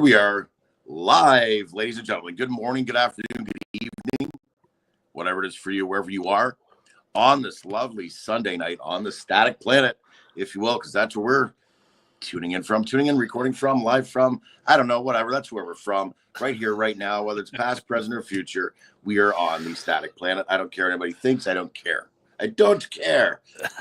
we are live, ladies and gentlemen. Good morning, good afternoon, good evening, whatever it is for you, wherever you are on this lovely Sunday night on the static planet, if you will, because that's where we're tuning in, recording from, live from, I don't know, whatever. That's where we're from right here, right now, whether it's past, present, or future. We are on the static planet. I don't care what anybody thinks. I don't care. I don't care.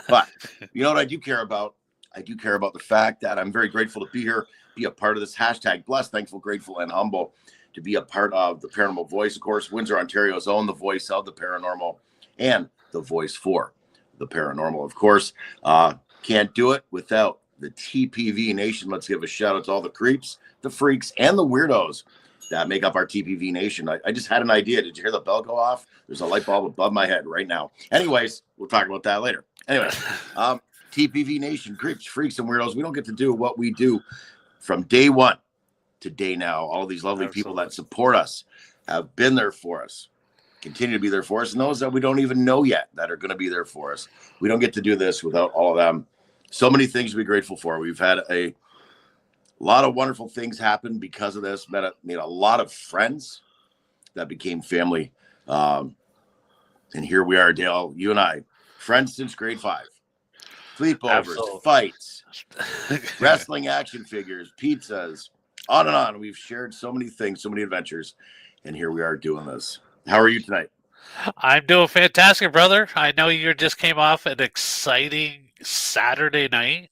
But you know what I do care about? I do care about the fact that I'm very grateful to be here, be a part of this hashtag blessed, thankful, grateful, and humble to be a part of the Paranormal Voice. Of course, Windsor, Ontario's own, the voice of the paranormal and the voice for the paranormal. Of course, can't do it without the TPV Nation. Let's give a shout out to all the creeps, the freaks, and the weirdos that make up our TPV Nation. I just had an idea. Did you hear the bell go off? There's a light bulb above my head right now. Anyways, we'll talk about that later. Anyways, TPV Nation, creeps, freaks, and weirdos. We don't get to do what we do from day one to day now. All these lovely people that support us have been there for us, continue to be there for us, and those that we don't even know yet that are going to be there for us. We don't get to do this without all of them. So many things to be grateful for. We've had a lot of wonderful things happen because of this. Made a lot of friends that became family. And here we are, Dale, you and I, friends since grade 5. Sleepovers, fights, wrestling action figures, pizzas, on and on. We've shared so many things, so many adventures, and here we are doing this. How are you tonight? I'm doing fantastic, brother. I know you just came off an exciting Saturday night.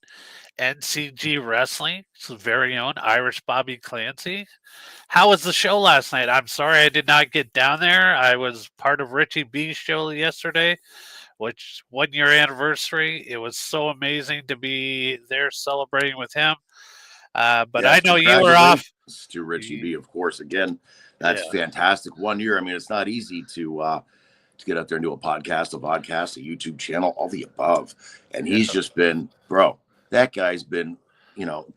NCG Wrestling, very own Irish Bobby Clancy. How was the show last night? I'm sorry I did not get down there. I was part of Richie B's show yesterday, which 1 year anniversary. It was so amazing to be there celebrating with him. But yes, I know you were off. To Richie B, of course. Again, that's fantastic. 1 year. I mean, it's not easy to get out there and do a podcast, a vodcast, a YouTube channel, all the above. And he's just been, bro, that guy's been,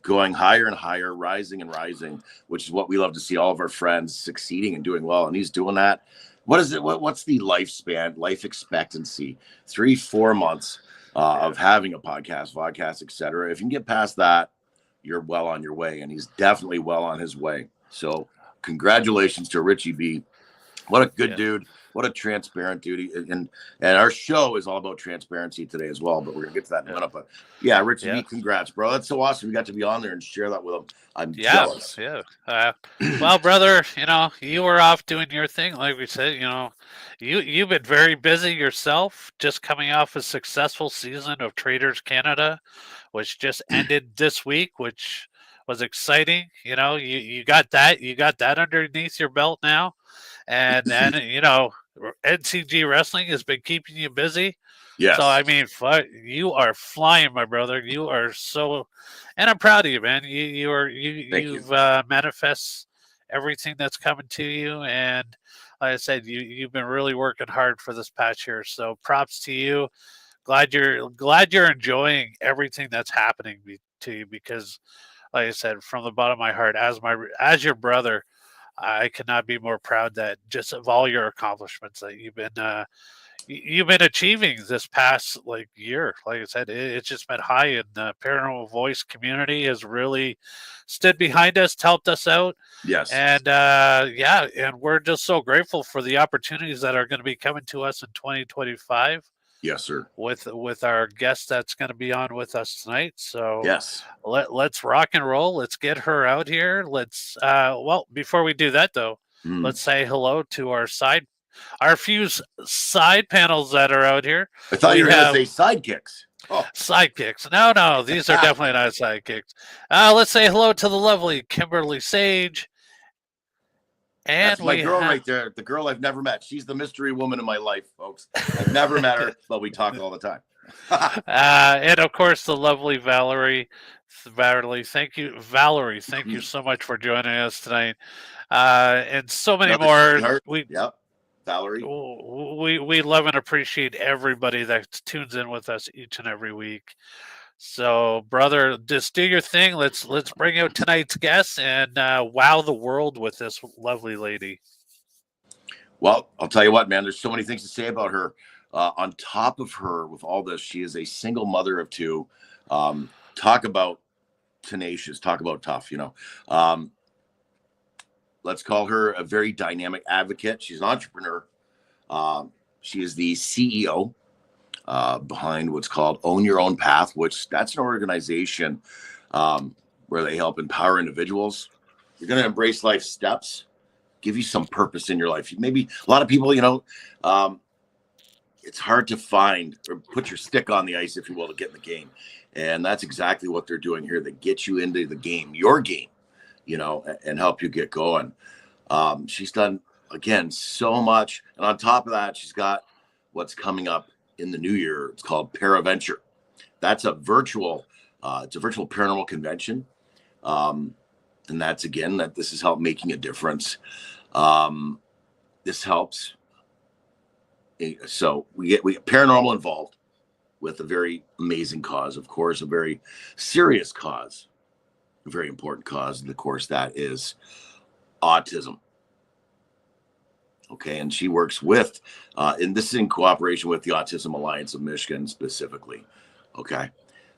going higher and higher, rising and rising, which is what we love to see all of our friends succeeding and doing well. And he's doing that. What is it? What's the lifespan, life expectancy? 3-4 months of having a podcast, vodcast, etc. If you can get past that, you're well on your way. And he's definitely well on his way. So congratulations to Richie B. What a good dude. What a transparent dude. And our show is all about transparency today as well, but we're going to get to that in a minute. But yeah, Richie B, congrats, bro. That's so awesome. We got to be on there and share that with him. I'm jealous. Well, brother, you were off doing your thing. Like we said, you've been very busy yourself, just coming off a successful season of Traders Canada, which just ended this week, which was exciting. You got that underneath your belt now. And then, NCG Wrestling has been keeping you busy. Yes. So, I mean, you are flying, my brother. You are so, and I'm proud of you, man. You've manifest everything that's coming to you. And like I said, you've been really working hard for this past year. So props to you. Glad you're enjoying everything that's happening to you, because like I said, from the bottom of my heart, as your brother, I cannot be more proud that just of all your accomplishments that you've been achieving this past year. Like I said, it's just been high, and the Paranormal Voice community has really stood behind us, helped us out. Yes. And and we're just so grateful for the opportunities that are going to be coming to us in 2025. Yes, sir. With our guest that's going to be on with us tonight. So yes, let's rock and roll. Let's get her out here. Let's before we do that though, let's say hello to our few side panels that are out here. I thought you were going to say sidekicks. Oh. Sidekicks. No, these are definitely not sidekicks. Let's say hello to the lovely Kimberly Sage. And that's my girl right there. The girl I've never met. She's the mystery woman in my life, folks. I've never met her, but we talk all the time. And of course, the lovely Valerie. Thank you, Valerie. Thank you so much for joining us tonight. And so many more. Valerie. We love and appreciate everybody that tunes in with us each and every week. So, brother, just do your thing. Let's bring out tonight's guest and wow the world with this lovely lady. Well, I'll tell you what, man. There's so many things to say about her. On top of her, with all this, she is a single mother of 2. Talk about tenacious. Talk about tough. let's call her a very dynamic advocate. She's an entrepreneur. She is the CEO behind what's called Own Your Own Path, which that's an organization where they help empower individuals. You're going to embrace life steps, give you some purpose in your life. Maybe a lot of people, it's hard to find or put your stick on the ice, if you will, to get in the game. And that's exactly what they're doing here. They get you into the game, your game, and help you get going. She's done, again, so much. And on top of that, she's got what's coming up in the new year. It's called ParaVenture. That's a virtual paranormal convention. And that's, again, that this is help making a difference. This helps. So we get paranormal involved with a very amazing cause, of course, a very serious cause, a very important cause. And of course, that is autism. Okay. And she works with, and this is in cooperation with the Autism Alliance of Michigan specifically. Okay.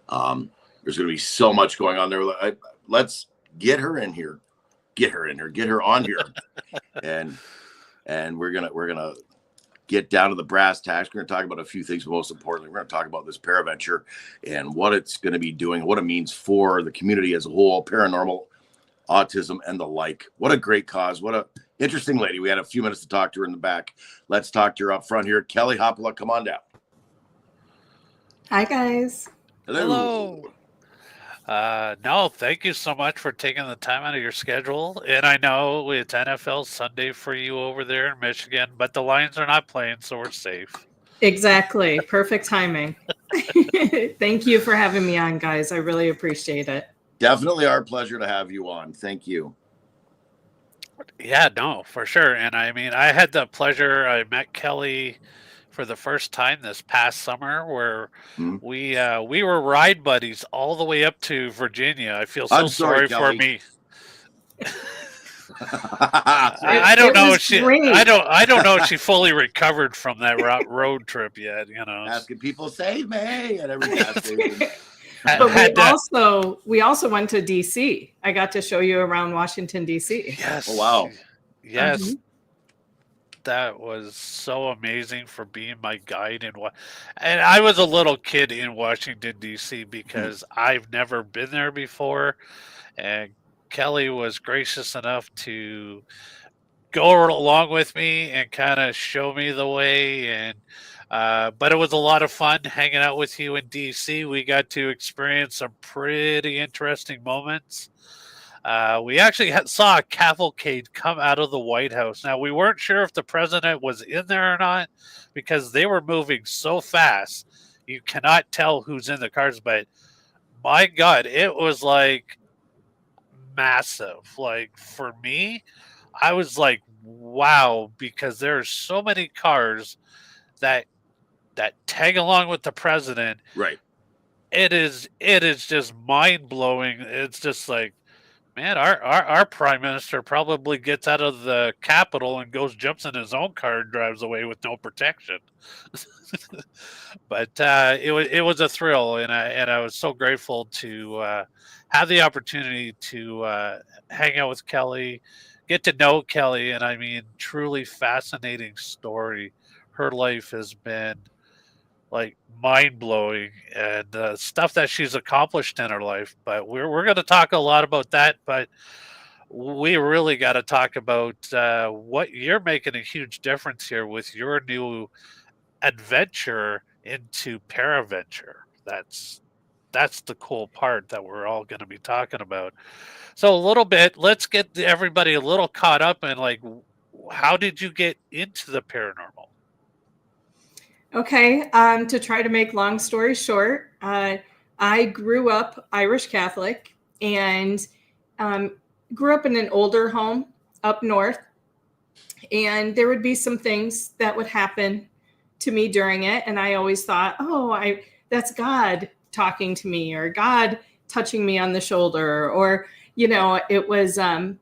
There's going to be so much going on there. Let's get her in here, get her on here. and we're going to get down to the brass tacks. We're going to talk about a few things, but most importantly, we're going to talk about this ParaVenture and what it's going to be doing, what it means for the community as a whole, paranormal, autism, and the like. What a great cause. What a interesting lady. We had a few minutes to talk to her in the back. Let's talk to her up front here. Kelly Haapala, come on down. Hi, guys. Hello. No, thank you so much for taking the time out of your schedule. And I know it's NFL Sunday for you over there in Michigan, but the Lions are not playing, so we're safe. Exactly. Perfect timing. Thank you for having me on, guys. I really appreciate it. Definitely our pleasure to have you on. Thank you. Yeah, no, for sure. And I mean, I had the pleasure, I met Kelly for the first time this past summer, where we were ride buddies all the way up to Virginia. I feel so sorry for me. I don't know if she fully recovered from that road trip yet. Asking people save me and every gas station. But we also went to DC. I got to show you around Washington, DC. Yes. Oh, wow. Yes. Mm-hmm. That was so amazing for being my guide and I was a little kid in Washington DC because I've never been there before, and Kelly was gracious enough to go along with me and kind of show me the way. And but it was a lot of fun hanging out with you in DC. We got to experience some pretty interesting moments. We actually saw a cavalcade come out of the White House. Now, we weren't sure if the president was in there or not because they were moving so fast. You cannot tell who's in the cars, but my God, it was like massive. Like for me, I was like, wow, because there's so many cars that tag along with the president. Right. It is just mind blowing. It's just like, man, our prime minister probably gets out of the Capitol and jumps in his own car and drives away with no protection. But it was a thrill, and I was so grateful to have the opportunity to hang out with Kelly, get to know Kelly, and I mean, truly fascinating story. Her life has been like mind-blowing, and stuff that she's accomplished in her life. But we're going to talk a lot about that, but we really got to talk about what you're making a huge difference here with your new adventure into ParaVenture. That's the cool part that we're all going to be talking about. So a little bit, let's get everybody a little caught up in, like, how did you get into the paranormal? Okay, to try to make long story short, I grew up Irish Catholic and grew up in an older home up north. And there would be some things that would happen to me during it. And I always thought, that's God talking to me, or God touching me on the shoulder, or, it wasn't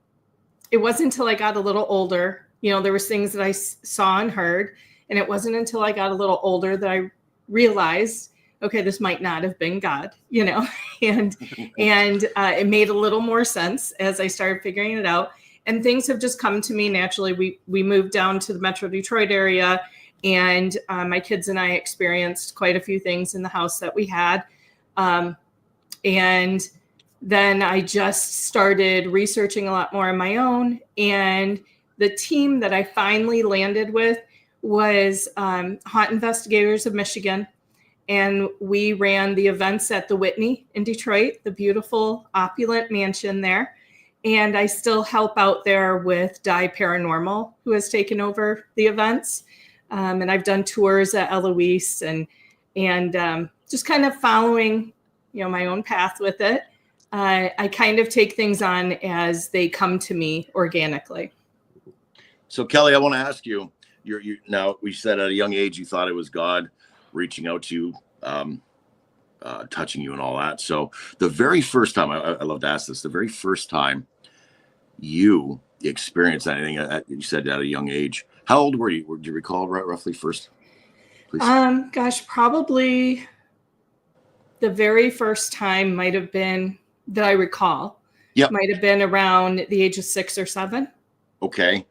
until I got a little older, there was things that I saw and heard. And it wasn't until I got a little older that I realized, okay, this might not have been God, and it made a little more sense as I started figuring it out. and things have just come to me naturally. We moved down to the Metro Detroit area, and my kids and I experienced quite a few things in the house that we had. And then I just started researching a lot more on my own. And the team that I finally landed with was Haunt Investigators of Michigan. And we ran the events at the Whitney in Detroit, the beautiful opulent mansion there. And I still help out there with Die Paranormal, who has taken over the events. And I've done tours at Eloise and just kind of following, my own path with it. I kind of take things on as they come to me organically. So Kelly, I want to ask you, you now we said at a young age you thought it was God reaching out to you, touching you and all that. So the very first time, I love to ask this, the very first time you experienced anything, you said at a young age, how old were you? Do you recall roughly first? Please? Gosh, probably the very first time might have been that I recall. Yep. Might have been around the age of 6 or 7. Okay.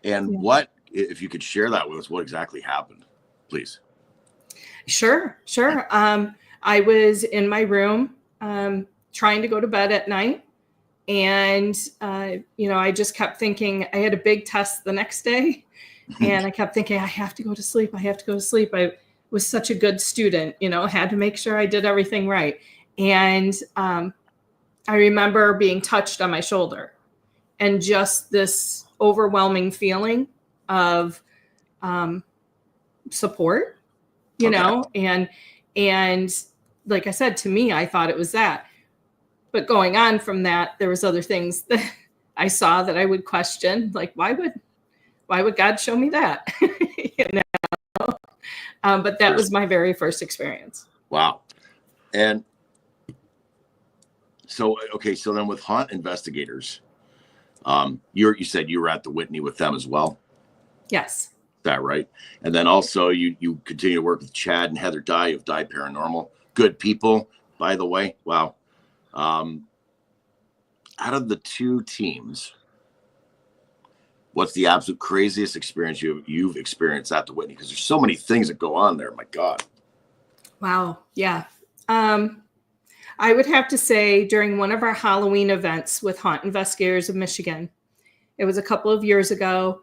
And what, if you could share that with us, what exactly happened, please? Sure. I was in my room trying to go to bed at night. And, I just kept thinking, I had a big test the next day. And I kept thinking, I have to go to sleep. I was such a good student, had to make sure I did everything right. And I remember being touched on my shoulder and just this overwhelming feeling of support, and like I said, to me, I thought it was that. But going on from that, there was other things that I saw that I would question, like, why would God show me that? But that was my very first experience. Wow. And so then with Haunt Investigators, you said you were at the Whitney with them as well? Yes. Is that right? And then also you continue to work with Chad and Heather Dye of Die Paranormal. Good people, by the way. Wow. Out of the two teams, what's the absolute craziest experience you've experienced at the Whitney? Because there's so many things that go on there. My God. Wow. Yeah. I would have to say during one of our Halloween events with Haunt Investigators of Michigan, it was a couple of years ago,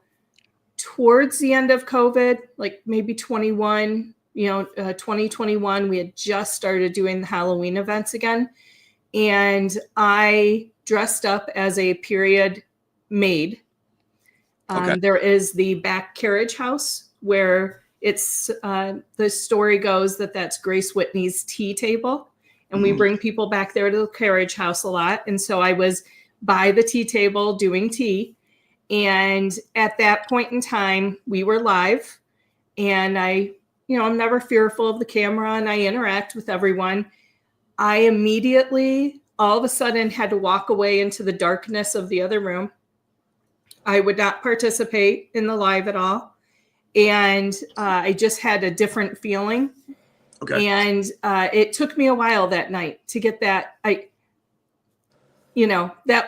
towards the end of COVID, like maybe 2021, we had just started doing the Halloween events again. And I dressed up as a period maid. There is the back carriage house where it's the story goes that's Grace Whitney's tea table. And we bring people back there to the carriage house a lot. And so I was by the tea table doing tea. And at that point in time, we were live. And I'm never fearful of the camera and I interact with everyone. I immediately, all of a sudden, had to walk away into the darkness of the other room. I would not participate in the live at all. And I just had a different feeling. Okay. And it took me a while that night to get that. That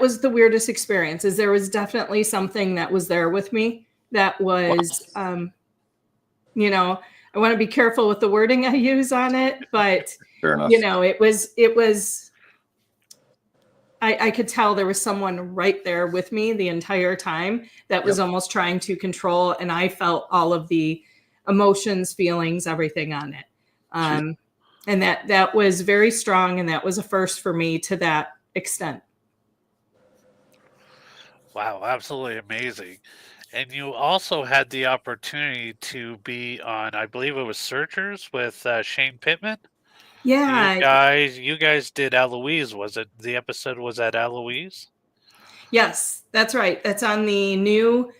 was the weirdest experience. Is there was definitely something that was there with me that was, I want to be careful with the wording I use on it, but fair enough. It was. I could tell there was someone right there with me the entire time that was almost trying to control, and I felt all of the emotions, feelings, everything on it. And that was very strong, and that was a first for me to that extent. Wow, absolutely amazing. And you also had the opportunity to be on, I believe it was Searchers with Shane Pittman. Yeah. You guys did Eloise. Was it the episode was at Eloise? Yes, that's right. That's on the new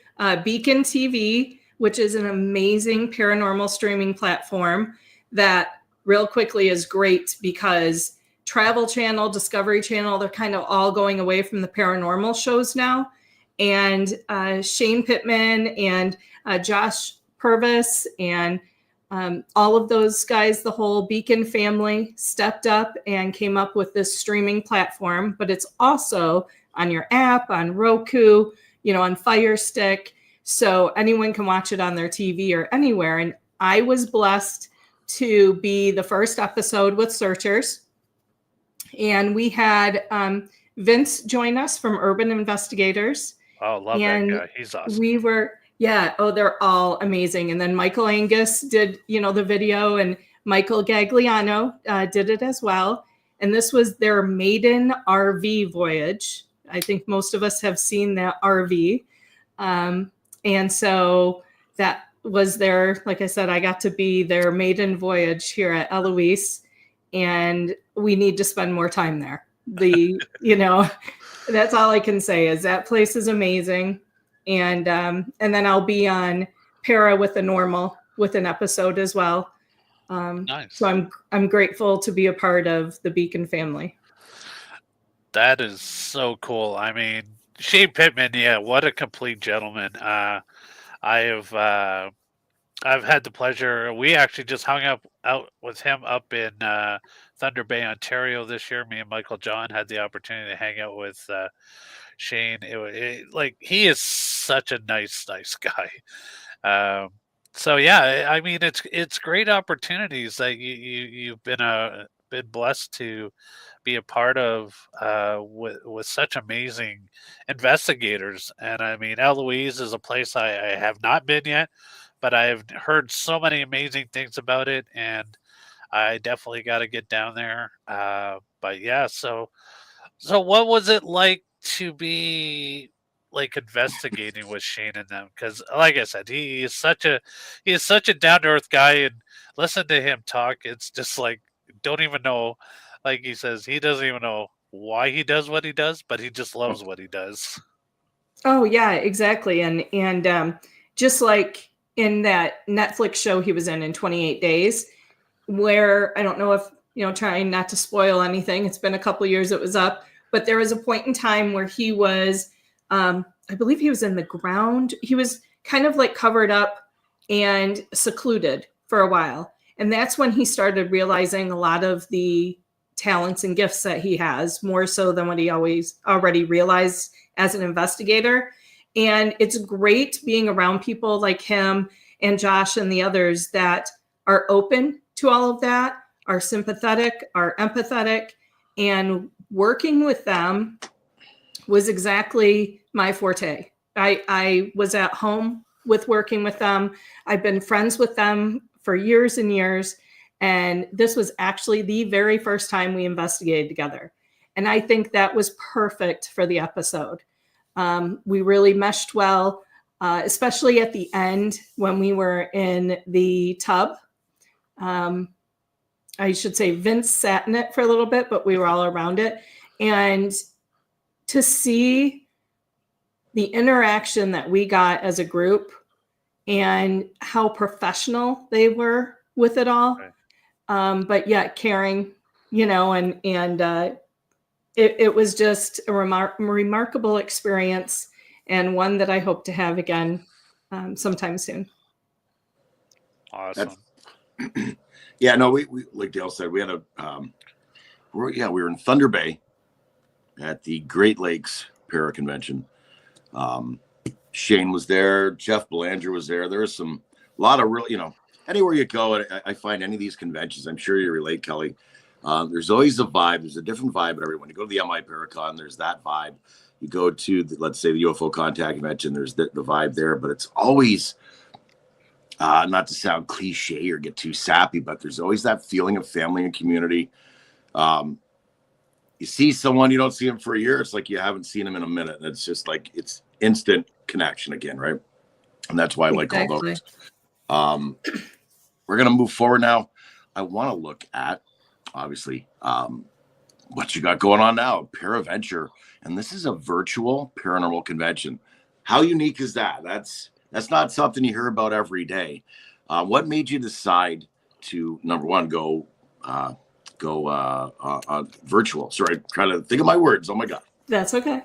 Beacon TV, which is an amazing paranormal streaming platform that real quickly is great because Travel Channel, Discovery Channel, they're kind of all going away from the paranormal shows now. And Shane Pittman and Josh Purvis and all of those guys, the whole Beacon family stepped up and came up with this streaming platform, but it's also on your app, on Roku, on Fire Stick. So anyone can watch it on their TV or anywhere. And I was blessed to be the first episode with searchers. And we had Vince join us from Urban Investigators. Oh, love that guy. He's awesome. We were, they're all amazing. And then Michael Angus did, the video, and Michael Gagliano did it as well. And this was their maiden RV voyage. I think most of us have seen that RV. And so that was their, like I said, I got to be their maiden voyage here at Eloise, and we need to spend more time there. That's all I can say is that place is amazing. And then I'll be on Para with the Normal with an episode as well. Nice. So I'm grateful to be a part of the Beacon family. That is so cool. I mean, Shane Pittman, what a complete gentleman. I've had the pleasure. We actually just hung out with him up in Thunder Bay, Ontario this year. Me and Michael John had the opportunity to hang out with Shane. He is such a nice guy. So yeah, I mean, it's great opportunities that you've been blessed to be a part of with such amazing investigators. And I mean, Eloise is a place I have not been yet, but I have heard so many amazing things about it, and I definitely got to get down there. But yeah, so what was it like to be investigating with Shane and them? Because like I said, he is such a down to earth guy, and listen to him talk. It's just don't even know. Like he says, he doesn't even know why he does what he does, but he just loves what he does. Oh yeah, exactly. And just like in that Netflix show he was in 28 Days, where I don't know if, trying not to spoil anything, it's been a couple of years it was up, but there was a point in time where he was, I believe he was in the ground. He was kind of covered up and secluded for a while. And that's when he started realizing a lot of the talents and gifts that he has, more so than what he already realized as an investigator. And it's great being around people like him and Josh and the others that are open to all of that, are sympathetic, are empathetic, and working with them was exactly my forte. I was at home with working with them. I've been friends with them for years and years. And this was actually the very first time we investigated together. And I think that was perfect for the episode. We really meshed well, especially at the end when we were in the tub. I should say Vince sat in it for a little bit, but we were all around it. And to see the interaction that we got as a group and how professional they were with it all. Right. But yet caring, and it was just a remarkable experience, and one that I hope to have again sometime soon. Awesome. Yeah, no, we like Dale said, we had we were in Thunder Bay at the Great Lakes Para Convention. Shane was there, Jeff Belanger was there. There was a lot of really, anywhere you go, I find any of these conventions, I'm sure you relate, Kelly. There's always a vibe. There's a different vibe at everyone. You go to the MI Paracon, there's that vibe. You go to, let's say, the UFO Contact Convention, there's the vibe there. But it's always, not to sound cliche or get too sappy, but there's always that feeling of family and community. You see someone, you don't see them for a year. It's like you haven't seen them in a minute. And it's just it's instant connection again, right? And that's why I like all those. We're going to move forward now. I want to look at, obviously, what you got going on now, ParaVenture. And this is a virtual paranormal convention. How unique is that? That's not something you hear about every day. What made you decide to, number one, go virtual? Sorry, I'm trying to think of my words. Oh my God. That's okay.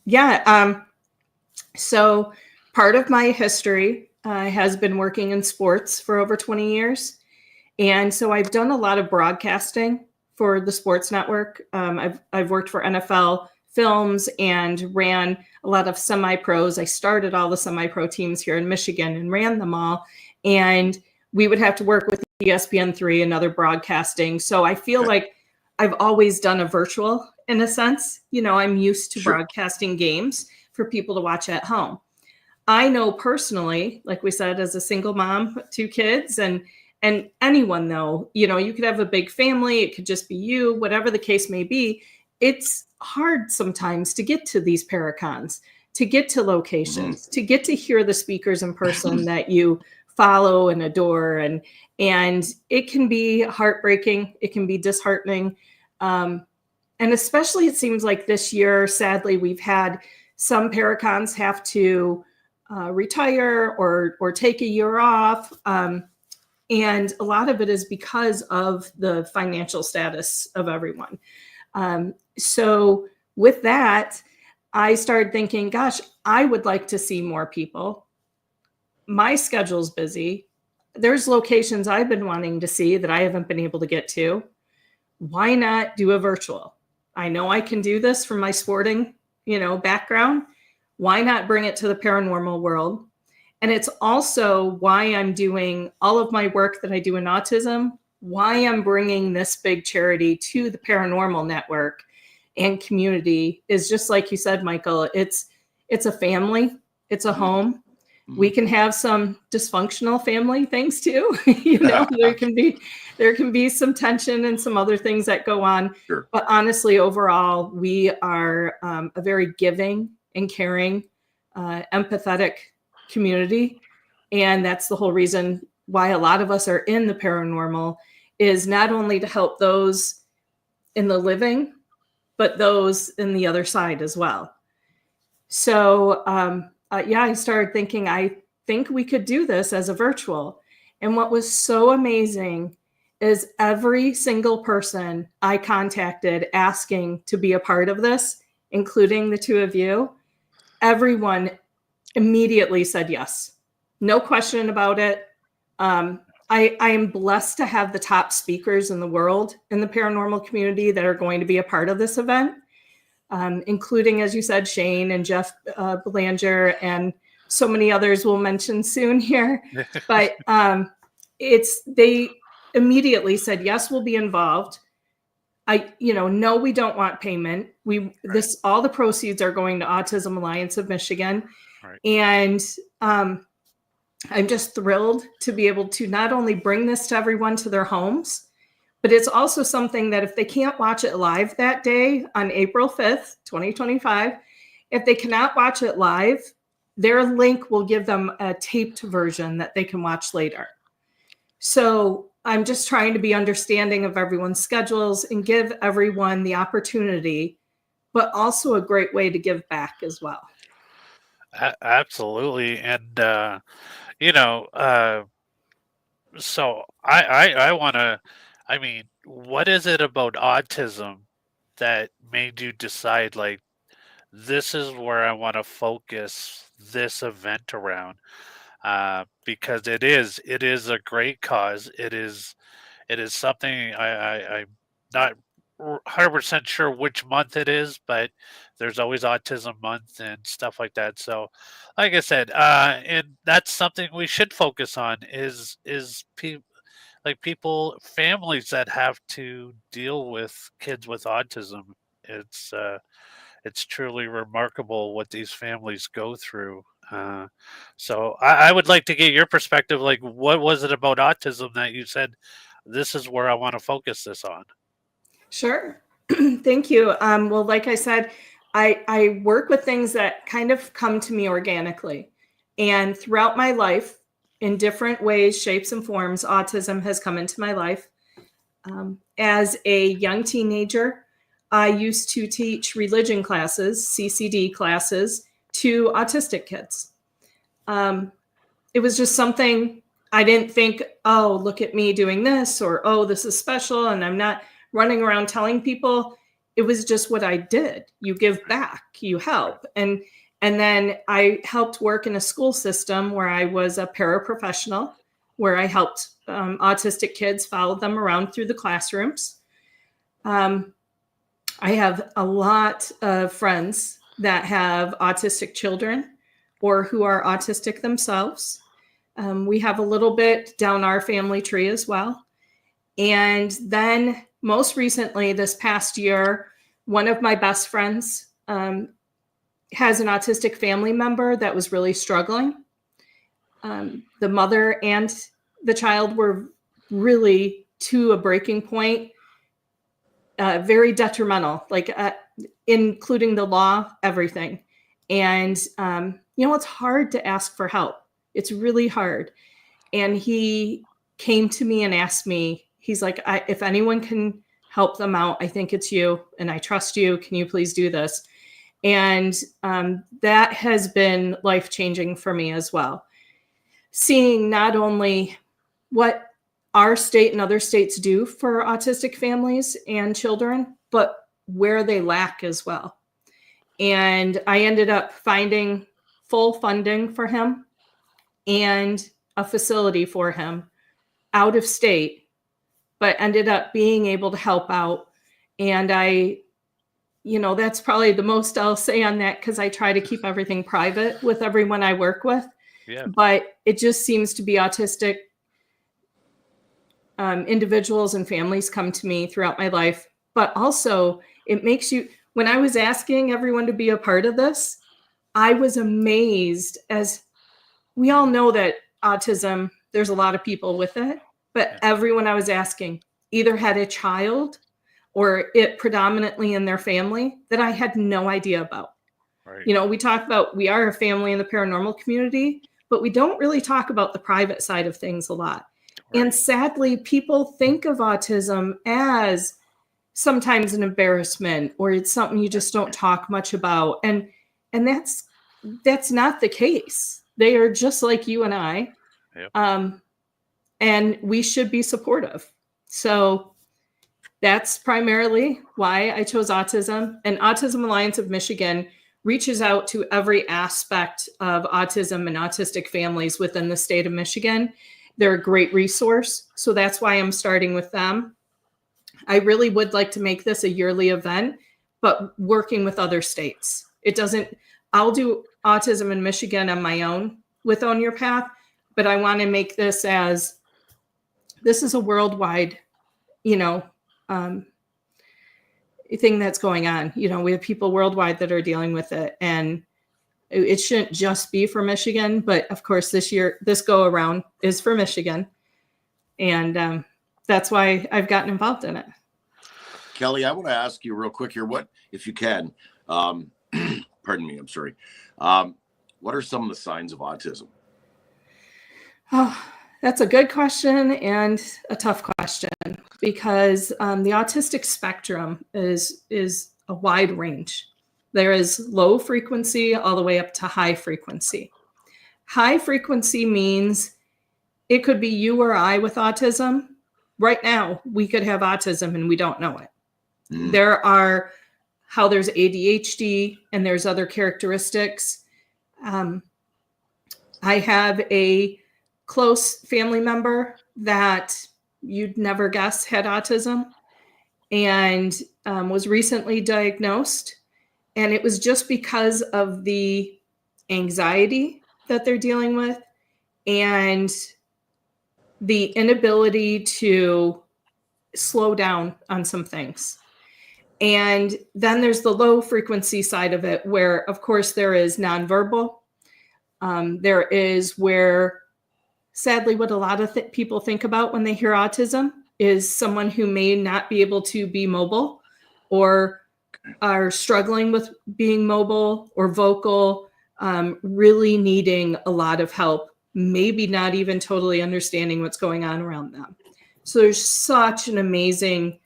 Yeah. So part of my history has been working in sports for over 20 years. And so I've done a lot of broadcasting for the sports network. I've worked for NFL, films and ran a lot of semi-pros. I started all the semi-pro teams here in Michigan and ran them all. And we would have to work with ESPN3 and other broadcasting. So I feel like I've always done a virtual in a sense. You know, I'm used to broadcasting games for people to watch at home. I know personally, like we said, as a single mom, 2 kids, and anyone though, you know, you could have a big family, it could just be you, whatever the case may be. It's hard sometimes to get to these Paracons, to get to locations, to get to hear the speakers in person that you follow and adore. And it can be heartbreaking. It can be disheartening. And especially it seems like this year, sadly, we've had some Paracons have to retire or take a year off. And a lot of it is because of the financial status of everyone. So with that, I started thinking, gosh, I would like to see more people. My schedule's busy. There's locations I've been wanting to see that I haven't been able to get to. Why not do a virtual? I know I can do this from my sporting, background. Why not bring it to the paranormal world? And it's also why I'm doing all of my work that I do in autism, why I'm bringing this big charity to the Paranormal Network and community is just like you said, Michael, it's a family, it's a home. We can have some dysfunctional family things too. There can be some tension and some other things that go on. Sure. But honestly, overall, we are a very giving and caring, empathetic community. And that's the whole reason why a lot of us are in the paranormal, is not only to help those in the living, but those in the other side as well. So, I started thinking, I think we could do this as a virtual. And what was so amazing is every single person I contacted asking to be a part of this, including the 2 of you, everyone immediately said yes. No question about it. I am blessed to have the top speakers in the world in the paranormal community that are going to be a part of this event. Including, as you said, Shane and Jeff Belanger, and so many others we'll mention soon here. But they immediately said, yes, we'll be involved. No, we don't want payment. All the proceeds are going to Autism Alliance of Michigan. Right. And I'm just thrilled to be able to not only bring this to everyone to their homes, but it's also something that if they can't watch it live that day on April 5th, 2025, if they cannot watch it live, their link will give them a taped version that they can watch later. So I'm just trying to be understanding of everyone's schedules and give everyone the opportunity, but also a great way to give back as well. Absolutely. And, so I want to, what is it about autism that made you decide, like, this is where I want to focus this event around? Because it is a great cause. It is something I'm not 100% sure which month it is, but there's always Autism Month and stuff like that. So, like I said, and that's something we should focus on is families that have to deal with kids with autism. It's truly remarkable what these families go through. So I would like to get your perspective. Like, what was it about autism that you said, this is where I want to focus this on? Sure. Thank you. Well, like I said, I work with things that kind of come to me organically. And throughout my life, in different ways, shapes, and forms, autism has come into my life. As a young teenager, I used to teach religion classes, CCD classes, to autistic kids. It was just something I didn't think, oh, look at me doing this, or, oh, this is special, and I'm not running around telling people. It was just what I did. You give back, you help. And then I helped work in a school system where I was a paraprofessional, where I helped autistic kids, followed them around through the classrooms. I have a lot of friends that have autistic children or who are autistic themselves. We have a little bit down our family tree as well. And then most recently, this past year, one of my best friends has an autistic family member that was really struggling. The mother and the child were really to a breaking point, very detrimental, like including the law, everything. And, it's hard to ask for help. It's really hard. And he came to me and asked me, he's like, if anyone can help them out, I think it's you, and I trust you. Can you please do this? And that has been life-changing for me as well. Seeing not only what our state and other states do for autistic families and children, but where they lack as well. And I ended up finding full funding for him and a facility for him out of state, but ended up being able to help out. And that's probably the most I'll say on that, because I try to keep everything private with everyone I work with. Yeah. But it just seems to be autistic individuals and families come to me throughout my life. But also it makes you, when I was asking everyone to be a part of this, I was amazed, as we all know that autism, there's a lot of people with it, but everyone I was asking either had a child or it predominantly in their family that I had no idea about. Right. We talk about, we are a family in the paranormal community, but we don't really talk about the private side of things a lot. Right. And sadly, people think of autism as sometimes an embarrassment, or it's something you just don't talk much about. And that's not the case. They are just like you and I. Yep. And we should be supportive. So that's primarily why I chose autism. And Autism Alliance of Michigan reaches out to every aspect of autism and autistic families within the state of Michigan. They're a great resource. So that's why I'm starting with them. I really would like to make this a yearly event, but working with other states. I'll do autism in Michigan on my own with Own Your Path, but I want to make this this is a worldwide, thing that's going on. We have people worldwide that are dealing with it, and it shouldn't just be for Michigan, but of course this go around is for Michigan. And that's why I've gotten involved in it. Kelly, I want to ask you real quick here, what, if you can, pardon me, I'm sorry. What are some of the signs of autism? Oh, that's a good question and a tough question, because the autistic spectrum is a wide range. There is low frequency all the way up to high frequency. High frequency means it could be you or I with autism. Right now, we could have autism and we don't know it. Mm. There's ADHD and there's other characteristics. I have a close family member that you'd never guess had autism and was recently diagnosed. And it was just because of the anxiety that they're dealing with and the inability to slow down on some things. And then there's the low frequency side of it, where, of course, there is nonverbal. There is where, sadly, what a lot of people think about when they hear autism is someone who may not be able to be mobile or are struggling with being mobile or vocal, really needing a lot of help, maybe not even totally understanding what's going on around them. So there's such an amazing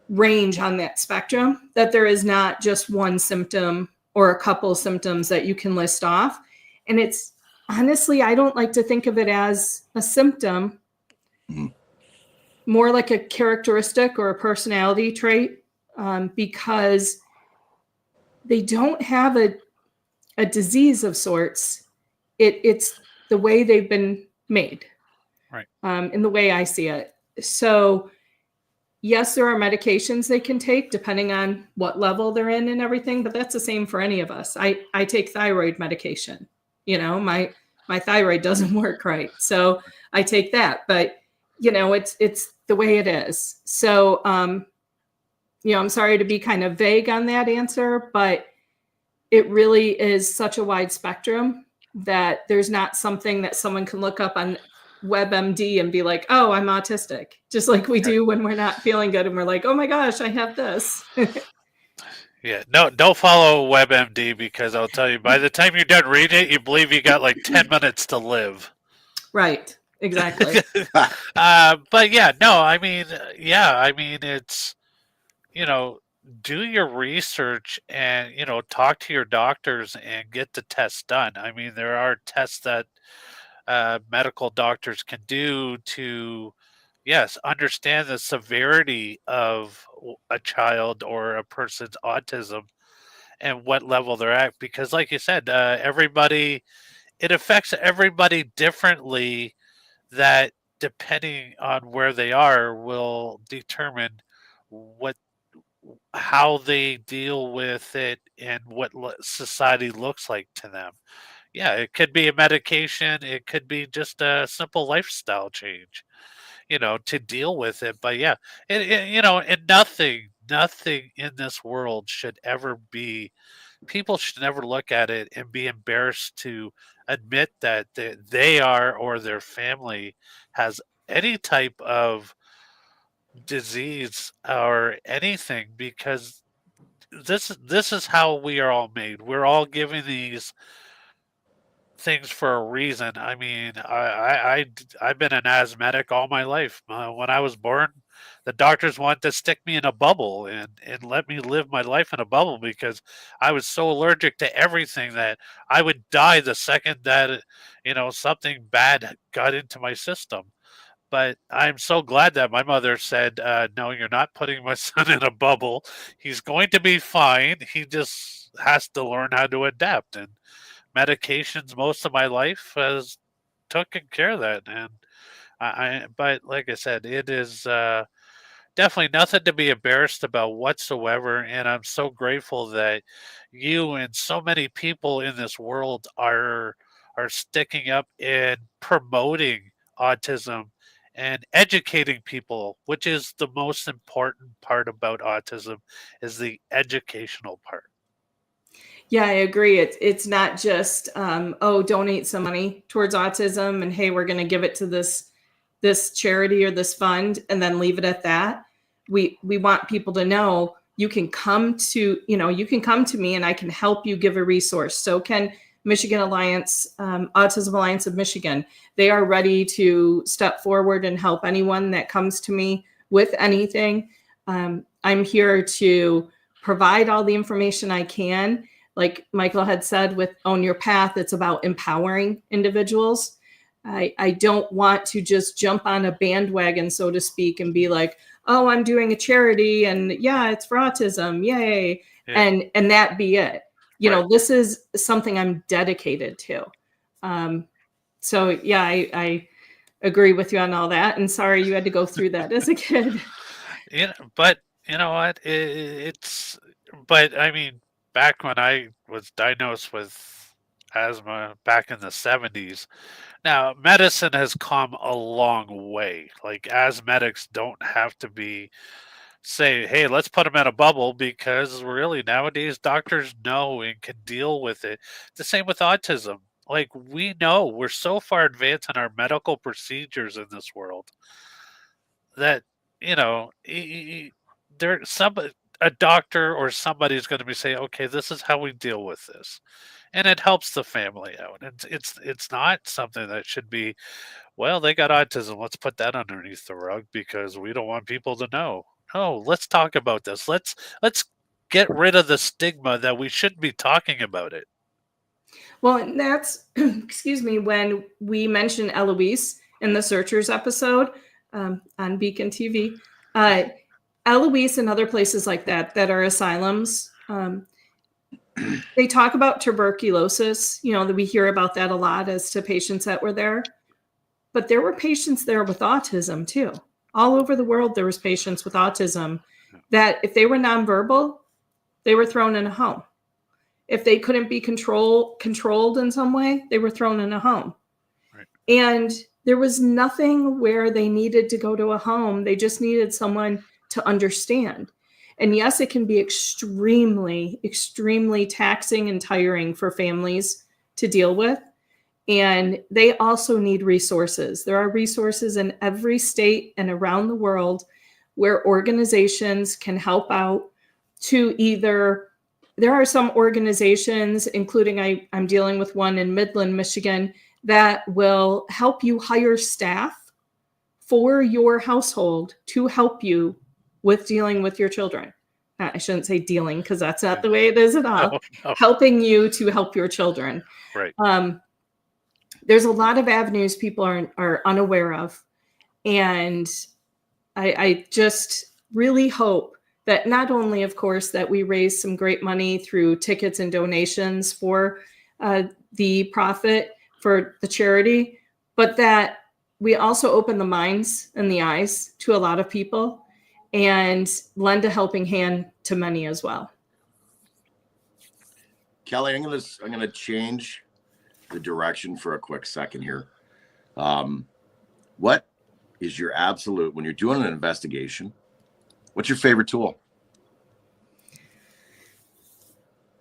range on that spectrum that there is not just one symptom or a couple symptoms that you can list off. And it's honestly, I don't like to think of it as a symptom, more like a characteristic or a personality trait, because they don't have a disease of sorts. It's the way they've been made, right? In the way I see it. So yes, there are medications they can take depending on what level they're in and everything, but that's the same for any of us. I take thyroid medication. My thyroid doesn't work right, so I take that. But it's the way it is. So I'm sorry to be kind of vague on that answer, but it really is such a wide spectrum that there's not something that someone can look up on WebMD and be like, oh, I'm autistic, just like we do when we're not feeling good and we're like, oh my gosh, I have this. Yeah, no, don't follow WebMD, because I'll tell you, by the time you're done reading it, you believe you got like 10 minutes to live. Right, exactly. But yeah, no, I mean, it's, do your research and, talk to your doctors and get the tests done. I mean, there are tests that medical doctors can do to, yes, understand the severity of a child or a person's autism and what level they're at. Because like you said, it affects everybody differently, that depending on where they are will determine how they deal with it and what society looks like to them. Yeah, it could be a medication. It could be just a simple lifestyle change, to deal with it. But yeah, and nothing in this world should ever be, people should never look at it and be embarrassed to admit that they are, or their family has any type of disease or anything, because this is how we are all made. We're all given these things for a reason. I mean, I've been an asthmatic all my life. When I was born, the doctors wanted to stick me in a bubble and let me live my life in a bubble, because I was so allergic to everything that I would die the second that something bad got into my system. But I'm so glad that my mother said, no, you're not putting my son in a bubble. He's going to be fine. He just has to learn how to adapt. And medications most of my life has taken care of that. And but like I said, it is definitely nothing to be embarrassed about whatsoever. And I'm so grateful that you and so many people in this world are sticking up and promoting autism and educating people, which is the most important part about autism, is the educational part. Yeah, I agree. It's not just donate some money towards autism and hey, we're going to give it to this charity or this fund and then leave it at that. We want people to know you can come to me and I can help you give a resource. So can Michigan Alliance, Autism Alliance of Michigan. They are ready to step forward and help anyone that comes to me with anything. I'm here to provide all the information I can. Like Michael had said, with Own Your Path, it's about empowering individuals. I don't want to just jump on a bandwagon, so to speak, and be like, oh, I'm doing a charity and yeah, it's for autism. Yay. Yeah. And that be it. This is something I'm dedicated to. So yeah, I agree with you on all that. And sorry you had to go through that as a kid. Yeah, but you know what? But I mean, back when I was diagnosed with asthma back in the 70s, now medicine has come a long way. Like asthmatics don't have to say, hey, let's put them in a bubble, because really nowadays doctors know and can deal with it. The same with autism. Like we know we're so far advanced in our medical procedures in this world that, a doctor or somebody's going to be saying, okay, this is how we deal with this. And it helps the family out. And it's not something that should be, well, they got autism, let's put that underneath the rug because we don't want people to know. No, let's talk about this. Let's get rid of the stigma that we shouldn't be talking about it. Well, and that's, excuse me, when we mentioned Eloise in the Searchers episode on Beacon TV, Eloise and other places like that are asylums, they talk about tuberculosis, that we hear about that a lot as to patients that were there. But there were patients there with autism too. all over the world, there was patients with autism that if they were nonverbal, they were thrown in a home. If they couldn't be controlled in some way, they were thrown in a home. Right. And there was nothing where they needed to go to a home. They just needed someone to understand. And yes, it can be extremely, extremely taxing and tiring for families to deal with. And they also need resources. There are resources in every state and around the world where organizations can help out to either, there are some organizations, including I'm dealing with one in Midland, Michigan, that will help you hire staff for your household to help you with dealing with your children. I shouldn't say dealing because that's not the way it is at all. No. Helping you to help your children. Right. There's a lot of avenues people are unaware of. And I just really hope that not only, of course, that we raise some great money through tickets and donations for the profit for the charity, but that we also open the minds and the eyes to a lot of people and lend a helping hand to many as well. Kelly, I'm gonna change the direction for a quick second here. What is your absolute, when you're doing an investigation, what's your favorite tool?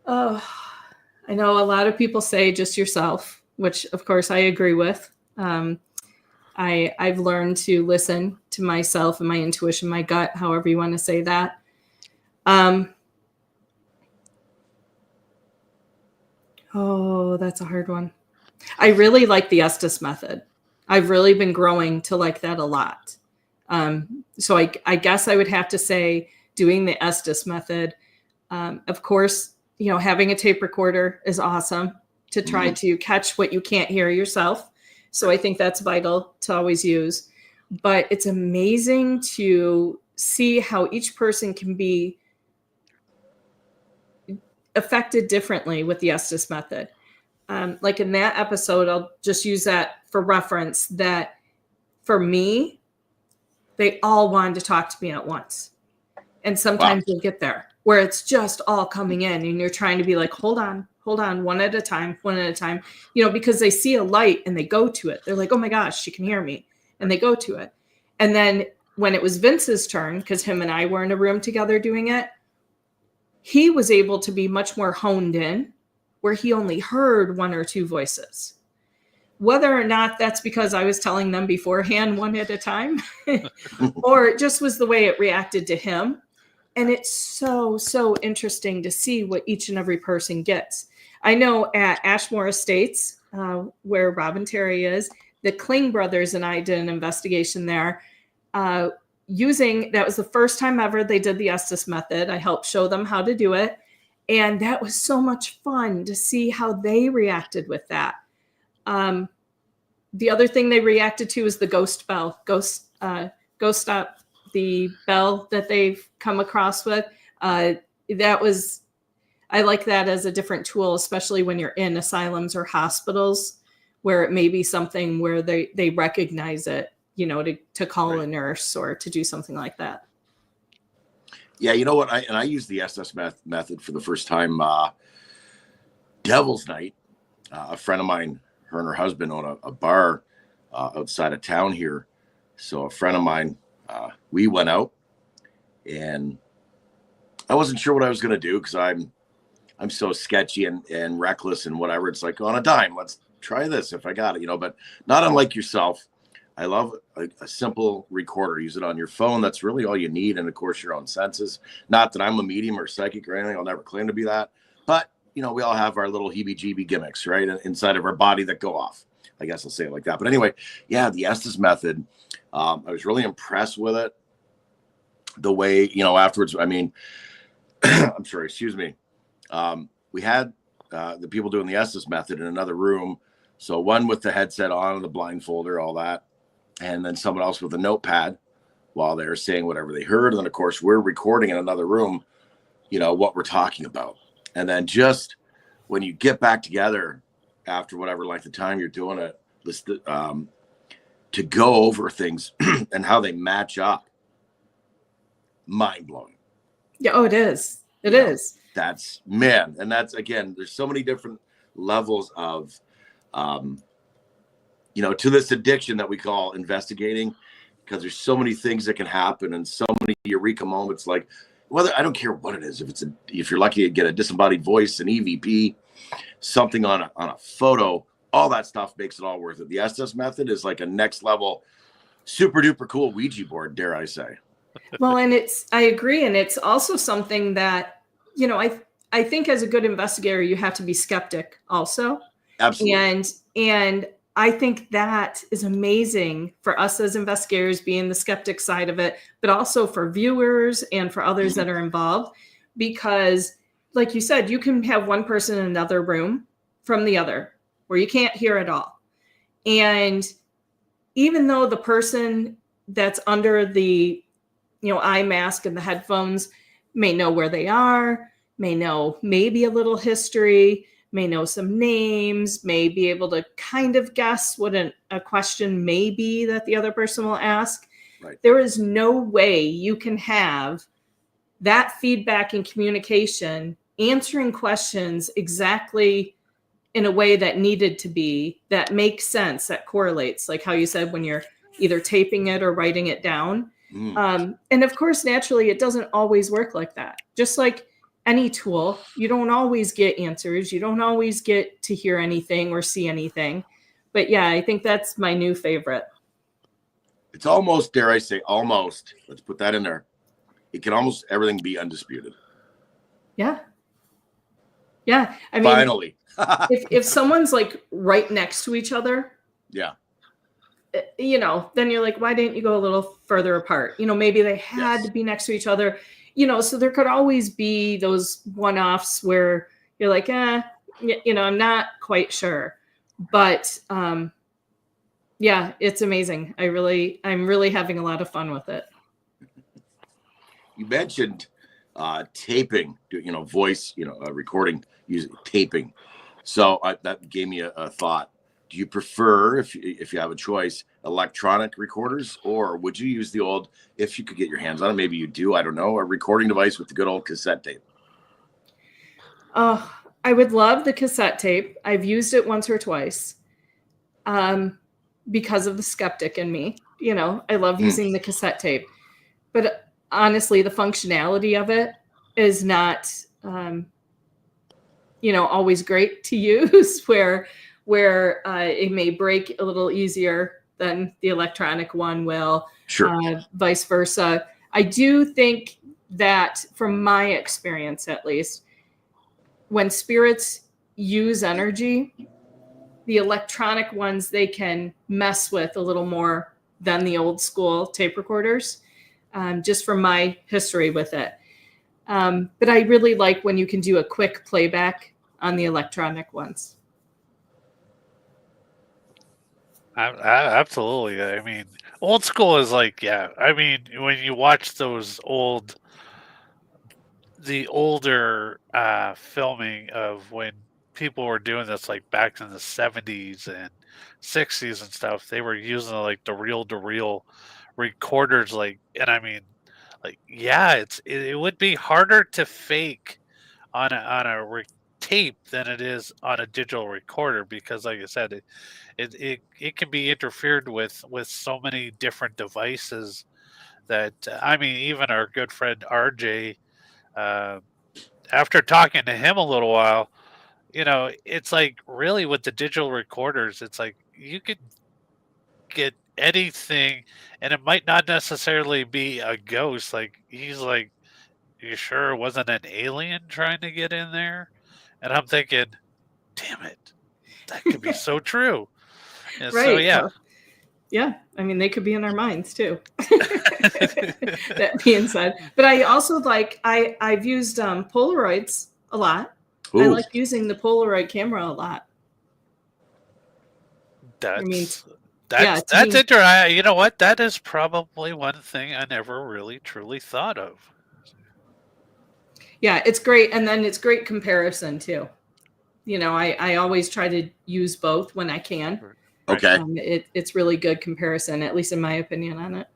Oh, I know a lot of people say just yourself, which of course I agree with. I've learned to listen to myself and my intuition, my gut, however you want to say that. Oh, that's a hard one. I really like the Estes method. I've really been growing to like that a lot. So I guess I would have to say doing the Estes method. Of course, having a tape recorder is awesome to try to catch what you can't hear yourself. So I think that's vital to always use. But it's amazing to see how each person can be affected differently with the Estes method. Like in that episode, I'll just use that for reference, that for me, they all wanted to talk to me at once. And sometimes you'll get there where it's just all coming in and you're trying to be like, hold on, one at a time, because they see a light and they go to it. They're like, oh my gosh, she can hear me. And they go to it. And then when it was Vince's turn, because him and I were in a room together doing it, he was able to be much more honed in, where he only heard one or two voices. Whether or not that's because I was telling them beforehand one at a time, or it just was the way it reacted to him. And it's so, so interesting to see what each and every person gets. I know at Ashmore Estates, where Rob and Terry is, the Kling brothers and I did an investigation there. That was the first time ever they did the Estes method. I helped show them how to do it. And that was so much fun to see how they reacted with that. The other thing they reacted to is the ghost bell, ghost stop, the bell that they've come across with. I like that as a different tool, especially when you're in asylums or hospitals, where it may be something where they recognize it, to call a nurse or to do something like that. Yeah, you know what? I used the Estes method for the first time. Devil's Night. A friend of mine, her and her husband own a bar outside of town here. So a friend of mine, we went out, and I wasn't sure what I was going to do because I'm so sketchy and reckless and whatever. It's like on a dime. Let's try this if I got it, but not unlike yourself. I love a simple recorder. Use it on your phone. That's really all you need. And of course, your own senses. Not that I'm a medium or psychic or anything. I'll never claim to be that. But, we all have our little heebie-jeebie gimmicks, right? Inside of our body that go off. I guess I'll say it like that. But anyway, yeah, the Estes method, I was really impressed with it. The way, afterwards, I'm sorry, excuse me. We had the people doing the Estes method in another room. So one with the headset on and the blindfolder, all that. And then someone else with a notepad while they're saying whatever they heard. And then, of course, we're recording in another room, what we're talking about. And then just when you get back together after whatever length of time you're doing it, to go over things and how they match up, mind blowing. Yeah. Oh, it is. It is. That's man. And that's, again, there's so many different levels of, to this addiction that we call investigating, because there's so many things that can happen and so many eureka moments. Like, whether, I don't care what it is, if you're lucky to get a disembodied voice, an EVP, something on a photo, all that stuff makes it all worth it. The SS method is like a next level, super duper cool Ouija board, dare I say. Well, and I agree. And it's also something that, I think as a good investigator, you have to be skeptic also. Absolutely. And I think that is amazing for us as investigators, being the skeptic side of it, but also for viewers and for others that are involved, because like you said, you can have one person in another room from the other where you can't hear at all. And even though the person that's under the, eye mask and the headphones may know where they are, may know maybe a little history, may know some names, may be able to kind of guess what a question may be that the other person will ask. Right. There is no way you can have that feedback and communication, answering questions exactly in a way that needed to be, that makes sense, that correlates, like how you said, when you're either taping it or writing it down. And of course, naturally, it doesn't always work like that. Just like any tool, you don't always get answers. You don't always get to hear anything or see anything. But yeah, I think that's my new favorite. It's almost, dare I say, almost, let's put that in there. It can almost everything be undisputed. Yeah. Yeah. I mean, finally, if someone's like right next to each other, yeah, then you're like, why didn't you go a little further apart? Maybe they had to be next to each other, so there could always be those one-offs where you're like, I'm not quite sure. But yeah, it's amazing. I'm really having a lot of fun with it. You mentioned taping, voice, recording, using taping. So that gave me a thought. Do you prefer, if you have a choice, electronic recorders, or would you use the old, if you could get your hands on it, maybe you do, I don't know, a recording device with the good old cassette tape? Oh, I would love the cassette tape. I've used it once or twice because of the skeptic in me. I love using the cassette tape. But honestly, the functionality of it is not, always great to use, where it may break a little easier than the electronic one will. Sure. Vice versa. I do think that, from my experience at least, when spirits use energy, the electronic ones, they can mess with a little more than the old school tape recorders, just from my history with it. But I really like when you can do a quick playback on the electronic ones. Absolutely. I mean, old school is like, yeah. I mean, when you watch the older filming of when people were doing this, like back in the 70s and 60s and stuff, they were using like the reel-to-reel recorders, and I mean, yeah, it would be harder to fake on a tape than it is on a digital recorder, because like I said, it can be interfered with so many different devices that I mean, even our good friend RJ, after talking to him a little while, it's like, really, with the digital recorders, it's like you could get anything, and it might not necessarily be a ghost. Like, he's like, you sure it wasn't an alien trying to get in there? And I'm thinking, damn it, that could be so true. And Right. So yeah. Well, yeah. I mean, they could be in our minds too. That being said, but I also I've used Polaroids a lot. Ooh. I like using the Polaroid camera a lot. That's yeah, interesting. You know what? That is probably one thing I never really truly thought of. Yeah, it's great. And then it's great comparison too. I always try to use both when I can. Okay. It's really good comparison, at least in my opinion on it.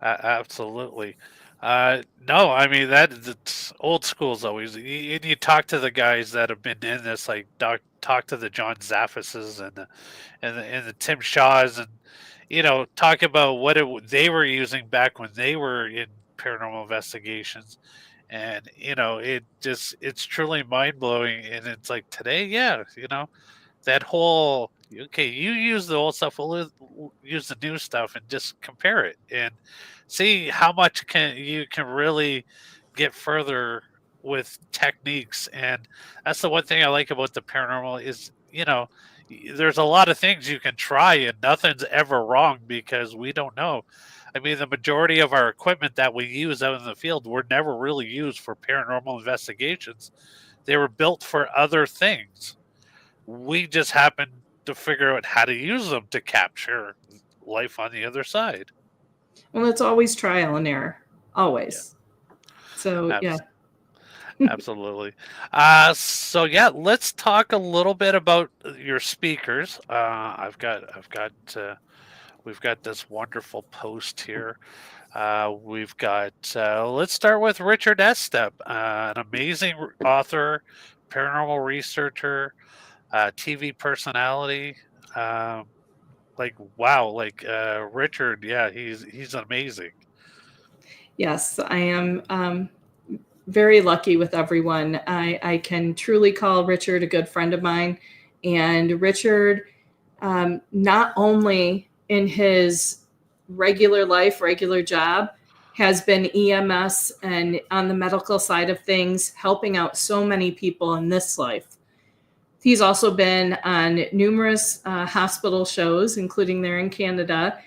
Absolutely. No, I mean that's old school's always. And you talk to the guys that have been in this, like talk to the John Zaffises and the Tim Shaws, and talk about what they were using back when they were in paranormal investigations, and it's truly mind blowing. And it's like today, yeah, that whole okay, you use the old stuff, we'll use the new stuff, and just compare it and see how much you can really get further with techniques. And that's the one thing I like about the paranormal is there's a lot of things you can try and nothing's ever wrong because we don't know. I mean, the majority of our equipment that we use out in the field were never really used for paranormal investigations. They were built for other things. We just happen to figure out how to use them to capture life on the other side. Well, it's always trial and error, Yeah, always. So yeah. abs- absolutely. So yeah, let's talk a little bit about your speakers. We've got this wonderful post here. We've got. Let's start with Richard Estep, an amazing author, paranormal researcher, TV personality. Um, like wow, like Richard, yeah, he's amazing. Yes, I am very lucky with everyone. I can truly call Richard a good friend of mine. And Richard, not only in his regular life, regular job, has been EMS and on the medical side of things, helping out so many people in this life. He's also been on numerous hospital shows, including there in Canada,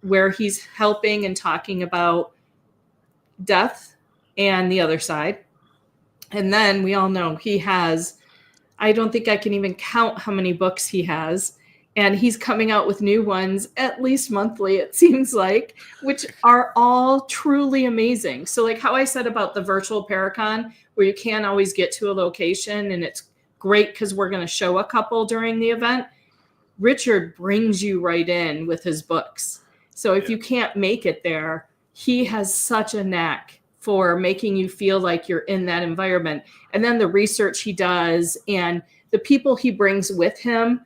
where he's helping and talking about death and the other side. And then we all know he has, I don't think I can even count how many books he has. And he's coming out with new ones at least monthly, it seems like, which are all truly amazing. So, like how I said about the virtual Paracon, where you can't always get to a location and it's great because we're going to show a couple during the event, Richard brings you right in with his books. So, if Yeah. you can't make it there, he has such a knack for making you feel like you're in that environment. And then the research he does and the people he brings with him,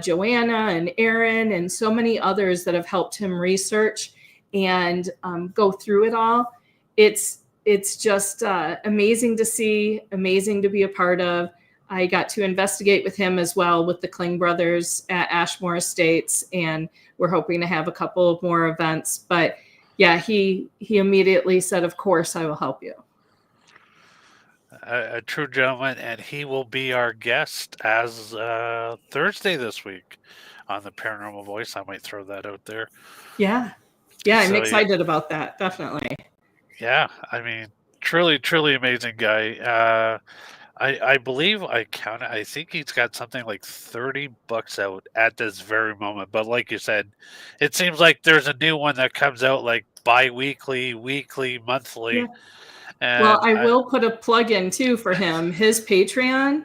Joanna and Aaron and so many others that have helped him research and go through it all. It's just amazing to see, amazing to be a part of. I got to investigate with him as well with the Kling brothers at Ashmore Estates, and we're hoping to have a couple of more events. But yeah, he immediately said, "Of course, I will help you." A true gentleman, and he will be our guest as Thursday this week on the Paranormal Voice. I might throw that out there. Yeah, yeah, I'm So excited about that. Definitely. yeah, I mean, truly amazing guy. I believe I counted. I think he's got something like 30 books out at this very moment. But like you said, it seems like there's a new one that comes out like bi-weekly, weekly, Yeah. monthly, Well, and I will put a plug in too for him. His Patreon.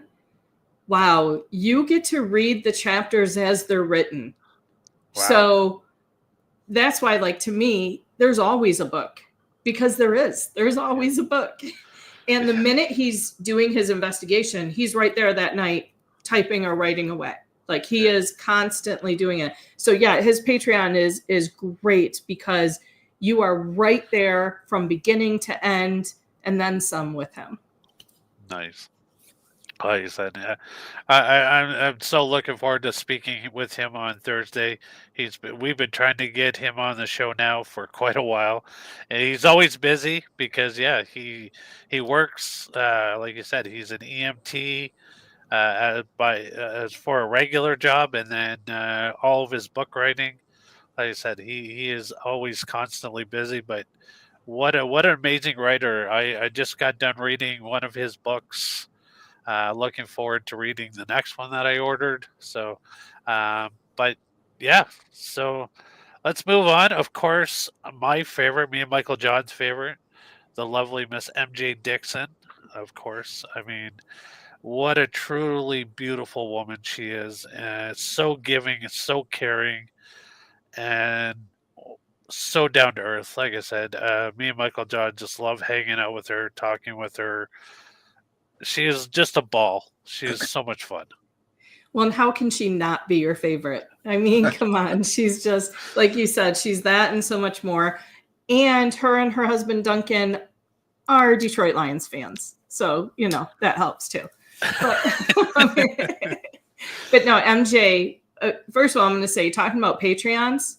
Wow, you get to read the chapters as they're written. wow, So that's why, like, to me, there's always a book because there's yeah, always a book. And the minute he's doing his investigation, he's right there that night typing or writing away. Like he yeah. is constantly doing it. So yeah, his Patreon is great because you are right there from beginning to end and then some with him. Nice. Like I said, I'm so looking forward to speaking with him on Thursday. We've been trying to get him on the show now for quite a while, and he's always busy because yeah, he works like you said, he's an EMT as for a regular job, and then all of his book writing. Like I said, he is always constantly busy, but what an amazing writer! I just got done reading one of his books. Looking forward to reading the next one that I ordered. So, but yeah, so let's move on. Of course, my favorite, me and Michael John's favorite, the lovely Miss MJ Dixon. Of course, I mean, what a truly beautiful woman she is, and so giving, so caring, and so down to earth. Like I said, me and Michael John just love hanging out with her, talking with her. She is just a ball. She is so much fun. Well, and how can she not be your favorite? I mean, come on. She's just, like you said, she's that and so much more. And her husband, Duncan, are Detroit Lions fans. So, that helps too. But, but no, MJ, first of all, I'm going to say, talking about Patreons,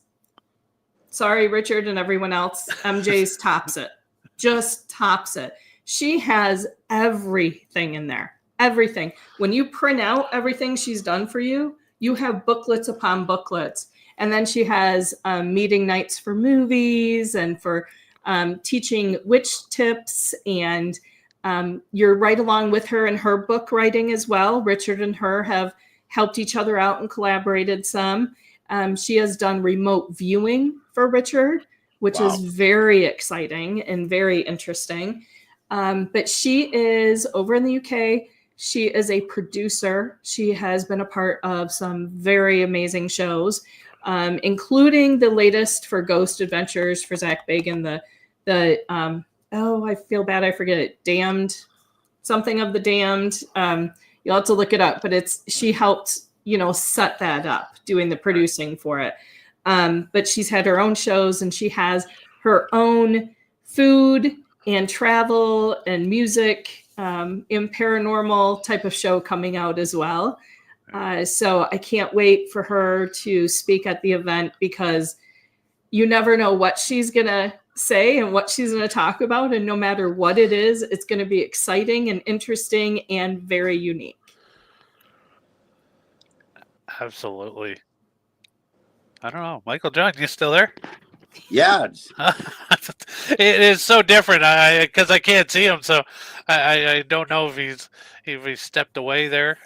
sorry, Richard and everyone else, MJ's tops it. Just tops it. She has everything in there. Everything. When you print out everything she's done for you, you have booklets upon booklets. And then she has meeting nights for movies and for teaching witch tips. And you're right along with her in her book writing as well. Richard and her have helped each other out and collaborated some. She has done remote viewing for Richard, which is very exciting and very interesting. But she is over in the UK. She is a producer. She has been a part of some very amazing shows, including the latest for Ghost Adventures for Zach Bagan, I feel bad, I forget it, Damned, something of the Damned. You'll have to look it up, but she helped, set that up, doing the producing for it. But she's had her own shows, and she has her own food and travel and music in paranormal type of show coming out as well. So I can't wait for her to speak at the event, because you never know what she's going to say and what she's going to talk about. And no matter what it is, it's going to be exciting and interesting and very unique. Absolutely. I don't know. Michael John, you still there? Yeah. It is so different because I can't see him, so I don't know if he stepped away there.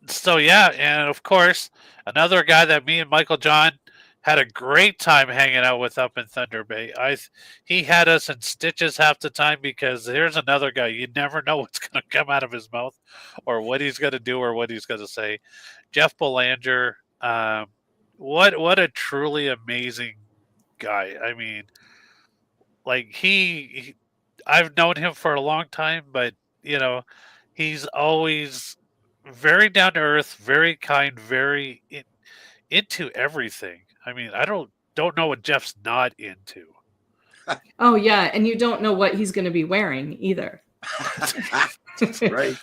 So yeah, and of course another guy that me and Michael John had a great time hanging out with up in Thunder Bay. He had us in stitches half the time, because here's another guy, you never know what's going to come out of his mouth or what he's going to do or what he's going to say. Jeff Belanger, what a truly amazing guy. I mean, like I've known him for a long time, but he's always very down to earth, very kind, very into everything. I mean, I don't know what Jeff's not into. Oh yeah, and you don't know what he's going to be wearing either. That's right.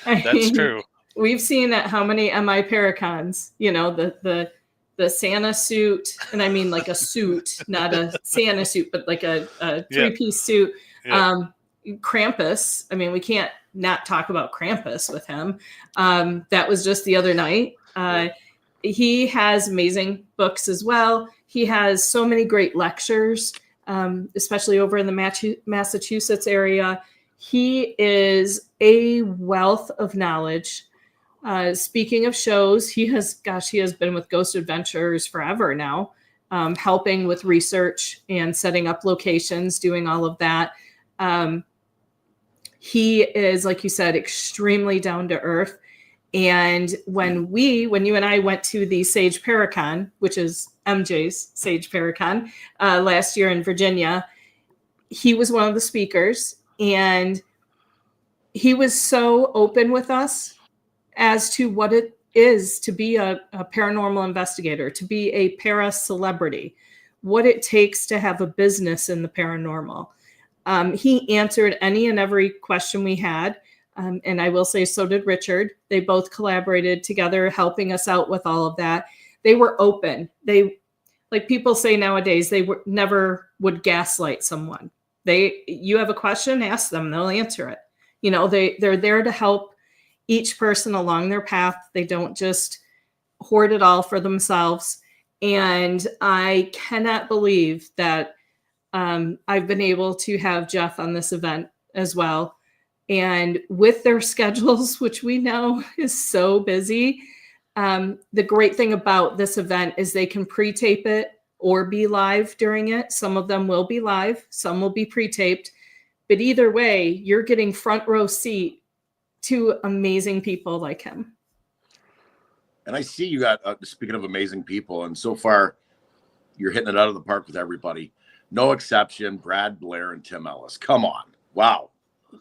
That's true. We've seen at how many MI Paracons, the Santa suit, and I mean like a suit, not a Santa suit, but like a three-piece suit. Yeah. Krampus. I mean, we can't not talk about Krampus with him. That was just the other night. He has amazing books as well. He has so many great lectures, especially over in the Massachusetts area. He is a wealth of knowledge. Speaking of shows, he has been with Ghost Adventures forever now, helping with research and setting up locations, doing all of that. He is, like you said, extremely down to earth. And when you and I went to the Sage Paracon, which is MJ's Sage Paracon, last year in Virginia, he was one of the speakers, and he was so open with us as to what it is to be a paranormal investigator, to be a para celebrity, what it takes to have a business in the paranormal. He answered any and every question we had. And I will say, so did Richard. They both collaborated together, helping us out with all of that. They were open. They, like people say nowadays, never would gaslight someone. You have a question, ask them, they'll answer it. They're there to help each person along their path. They don't just hoard it all for themselves. And I cannot believe that I've been able to have Jeff on this event as well. And with their schedules, which we know is so busy, the great thing about this event is they can pre-tape it or be live during it. Some of them will be live, some will be pre-taped. But either way, you're getting front row seat to amazing people like him. And I see you got, speaking of amazing people, and so far, you're hitting it out of the park with everybody. No exception. Brad Blair and Tim Ellis. Come on. Wow.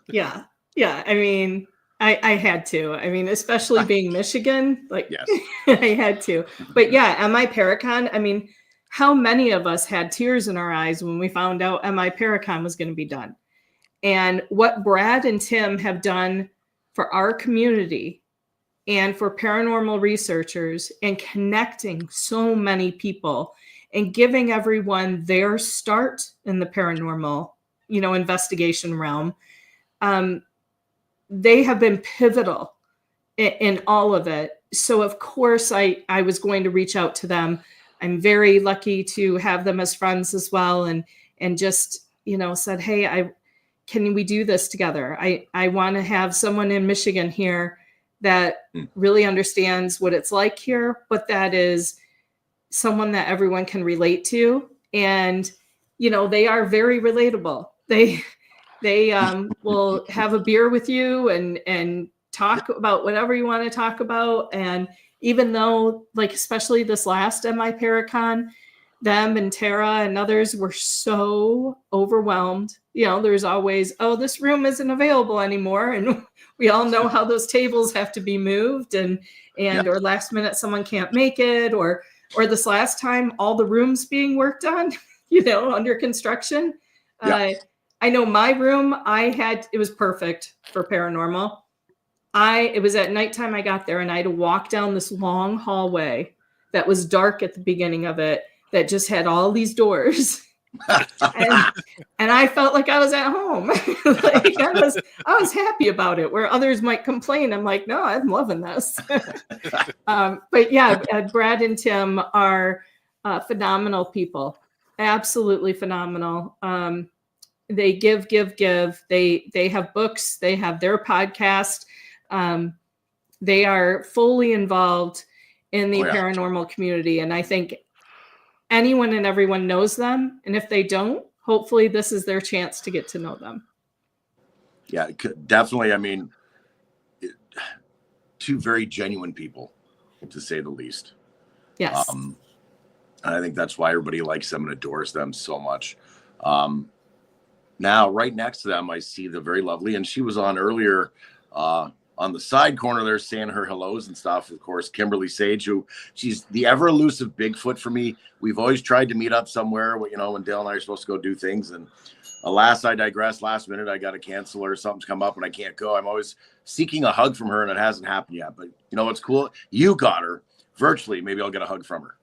Yeah. Yeah. I mean, I had to. I mean, especially being Michigan, like Yes. I had to. But yeah, MI Paracon, I mean, how many of us had tears in our eyes when we found out MI Paracon was going to be done? And what Brad and Tim have done for our community and for paranormal researchers and connecting so many people and giving everyone their start in the paranormal, investigation realm. They have been pivotal in all of it. So of course I was going to reach out to them. I'm very lucky to have them as friends as well. And just, said, hey, can we do this together? I want to have someone in Michigan here that really understands what it's like here, but that is someone that everyone can relate to. And, they are very relatable. They will have a beer with you and talk about whatever you want to talk about. And even though, like, especially this last MI Paracon, them and Tara and others were so overwhelmed. There's always, oh, this room isn't available anymore. And we all know how those tables have to be moved or last minute someone can't make it, or this last time, all the rooms being worked on, under construction. I know my room, it was perfect for paranormal. It was at nighttime I got there, and I had to walk down this long hallway that was dark at the beginning of it, that just had all these doors. and I felt like I was at home. Like I was happy about it, where others might complain. I'm like, no, I'm loving this. But yeah, Brad and Tim are phenomenal people. Absolutely phenomenal. They give. They have books. They have their podcast. They are fully involved in the paranormal community. And I think anyone and everyone knows them. And if they don't, hopefully this is their chance to get to know them. Yeah, definitely. I mean, two very genuine people, to say the least. Yes. And I think that's why everybody likes them and adores them so much. Now, right next to them, I see the very lovely, and she was on earlier on the side corner there saying her hellos and stuff. Of course, Kimberly Sage, she's the ever elusive Bigfoot for me. We've always tried to meet up somewhere, when Dale and I are supposed to go do things. And alas, I digress. Last minute, I got to cancel or something's come up and I can't go. I'm always seeking a hug from her, and it hasn't happened yet. But what's cool? You got her virtually. Maybe I'll get a hug from her.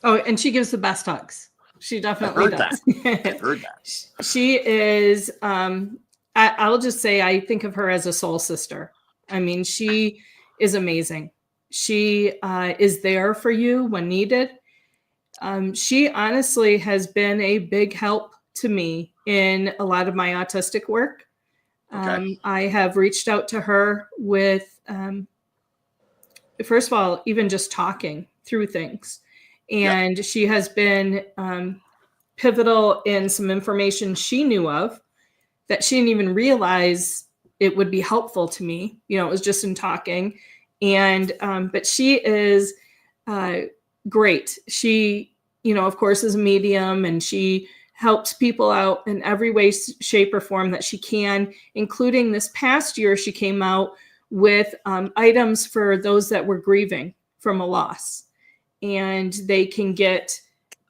Oh, and she gives the best hugs. She definitely does. I've heard that. She is, I'll just say, I think of her as a soul sister. I mean, she is amazing. She is there for you when needed. She honestly has been a big help to me in a lot of my autistic work. Okay. I have reached out to her with, first of all, even just talking through things. And she has been pivotal in some information she knew of that she didn't even realize it would be helpful to me. It was just in talking. And but she is great. She, of course, is a medium, and she helps people out in every way, shape, or form that she can, including this past year, she came out with items for those that were grieving from a loss. And they can get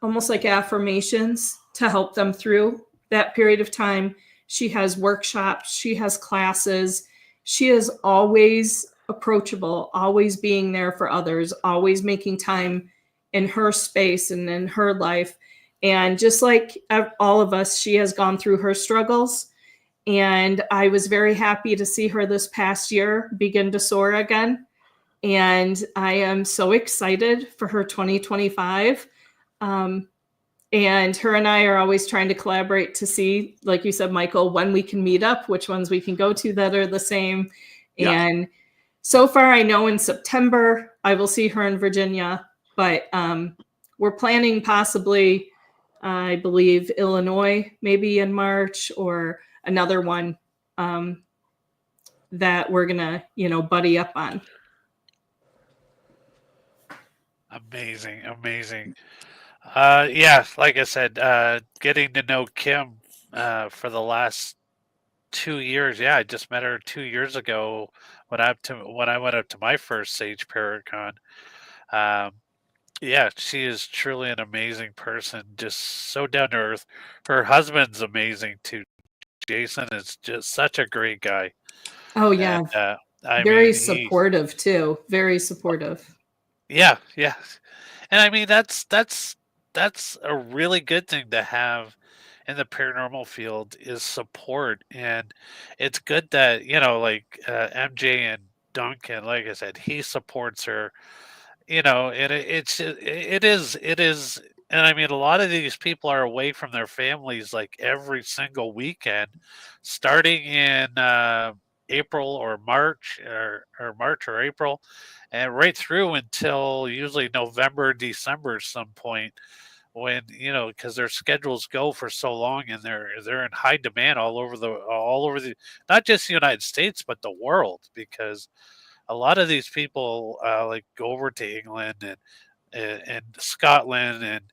almost like affirmations to help them through that period of time. She has workshops, she has classes. She is always approachable, always being there for others, always making time in her space and in her life. And just like all of us, she has gone through her struggles. And I was very happy to see her this past year begin to soar again. And I am so excited for her 2025. And her and I are always trying to collaborate to see, like you said, Michael, when we can meet up, which ones we can go to that are the same. Yeah. And so far, I know in September, I will see her in Virginia, but we're planning possibly, I believe, Illinois, maybe in March, or another one that we're going to, buddy up on. Amazing. Yeah, like I said, getting to know Kim for the last 2 years. Yeah, I just met her 2 years ago when I went up to my first Sage Paracon. Um, yeah, she is truly an amazing person, just so down to earth. Her husband's amazing too. Jason is just such a great guy, Oh and yeah, I very mean, he, supportive too. Very supportive. yeah, yeah, and I mean that's a really good thing to have in the paranormal field is support, and it's good that like MJ and Duncan, like I said, he supports her. And it is, and I mean a lot of these people are away from their families like every single weekend, starting in April or March or March or April, and right through until usually November, December, some point when because their schedules go for so long and they're in high demand all over the not just the United States but the world, because a lot of these people like go over to England and Scotland and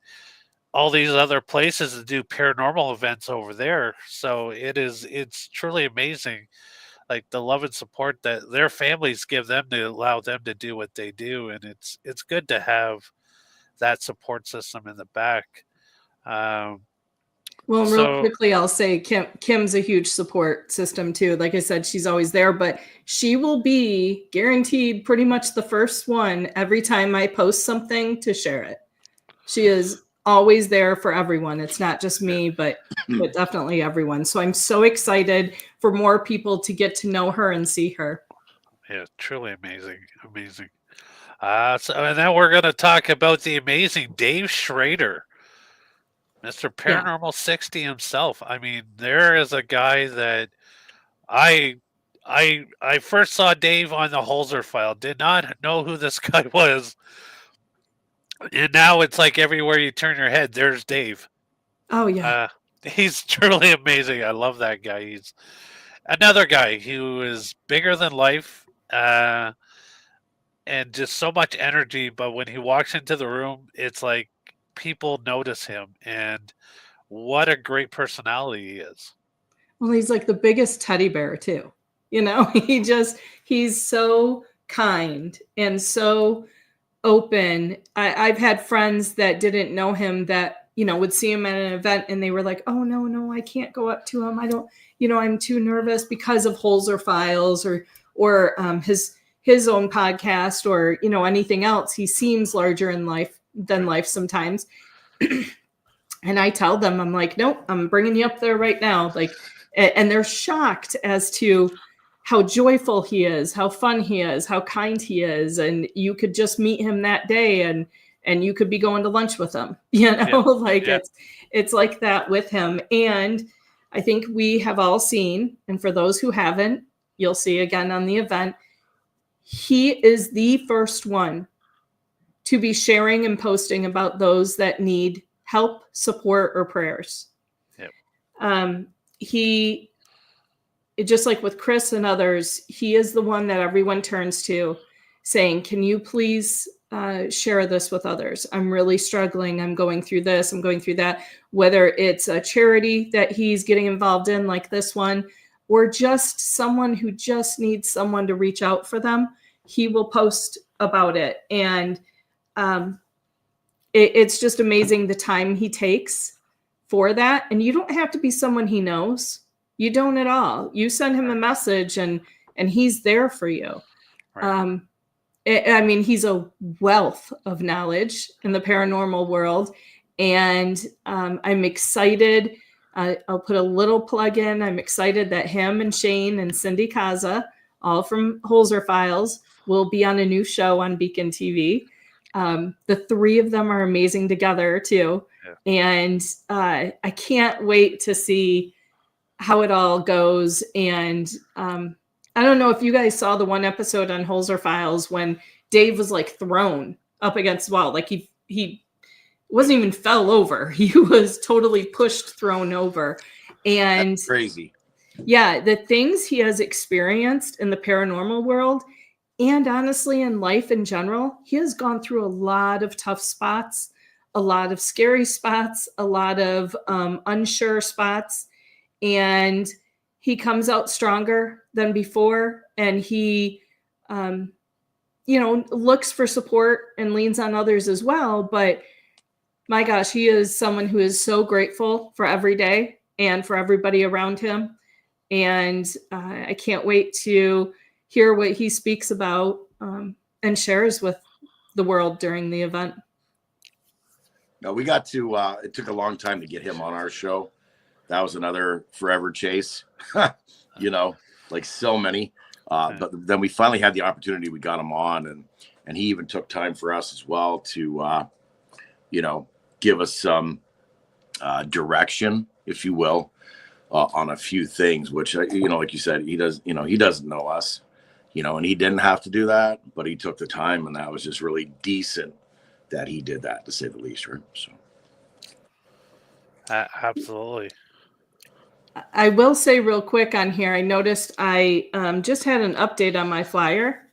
all these other places to do paranormal events over there. So it's truly amazing, like the love and support that their families give them to allow them to do what they do, and it's good to have that support system in the back. Um, Well, real so quickly, I'll say Kim's a huge support system too. Like I said, she's always there, but she will be guaranteed pretty much the first one every time I post something to share it. She is always there for everyone. It's not just me, but definitely everyone. So I'm so excited for more people to get to know her and see her. yeah, truly amazing, amazing. And now we're going to talk about the amazing Dave Schrader, Mr. Yeah. Paranormal 60 himself. I mean, there is a guy that I I first saw Dave on the Holzer file. Did not know who this guy was. And now it's like everywhere you turn your head, there's Dave. Oh yeah. He's truly amazing. I love that guy. He's another guy who is bigger than life. And just so much energy, but when he walks into the room, it's like people notice him, and what a great personality he is. Well, he's like the biggest teddy bear too. He's so kind and so open. I've had friends that didn't know him that, would see him at an event and they were like, oh, no, I can't go up to him. I don't, I'm too nervous because of Holzer Files or his own podcast or, anything else. He seems larger in life than life sometimes. And I tell them, I'm like, nope, I'm bringing you up there right now. Like, and they're shocked as to how joyful he is, how fun he is, how kind he is. And you could just meet him that day and you could be going to lunch with him, It's like that with him. And I think we have all seen, and for those who haven't, you'll see again on the event, he is the first one to be sharing and posting about those that need help, support, or prayers. Yep. He, just like with Chris and others, he is the one that everyone turns to saying, can you please share this with others? I'm really struggling. I'm going through this. I'm going through that. Whether it's a charity that he's getting involved in like this one, or just someone who just needs someone to reach out for them, he will post about it. And it's just amazing the time he takes for that. And you don't have to be someone he knows. You don't at all. You send him a message and he's there for you. Right. He's a wealth of knowledge in the paranormal world. And I'm excited. I'll put a little plug in. I'm excited that him and Shane and Cindy Kaza, all from Holzer Files, will be on a new show on Beacon TV. The three of them are amazing together too. Yeah. And I can't wait to see how it all goes. And I don't know if you guys saw the one episode on Holzer Files when Dave was like thrown up against the wall. Like he wasn't even fell over. He was totally pushed, thrown over. And that's crazy. Yeah, the things he has experienced in the paranormal world and honestly in life in general, he has gone through a lot of tough spots, a lot of scary spots, a lot of unsure spots, and he comes out stronger than before, and he looks for support and leans on others as well. But my gosh, he is someone who is so grateful for every day and for everybody around him. And I can't wait to hear what he speaks about and shares with the world during the event. No, we got to, it took a long time to get him on our show. That was another forever chase, like so many. But then we finally had the opportunity. We got him on, and he even took time for us as well to, give us some direction, if you will, on a few things, which, like you said, he doesn't know us, and he didn't have to do that, but he took the time, and that was just really decent that he did that, to say the least, right? So. Absolutely. I will say real quick on here, I noticed I just had an update on my flyer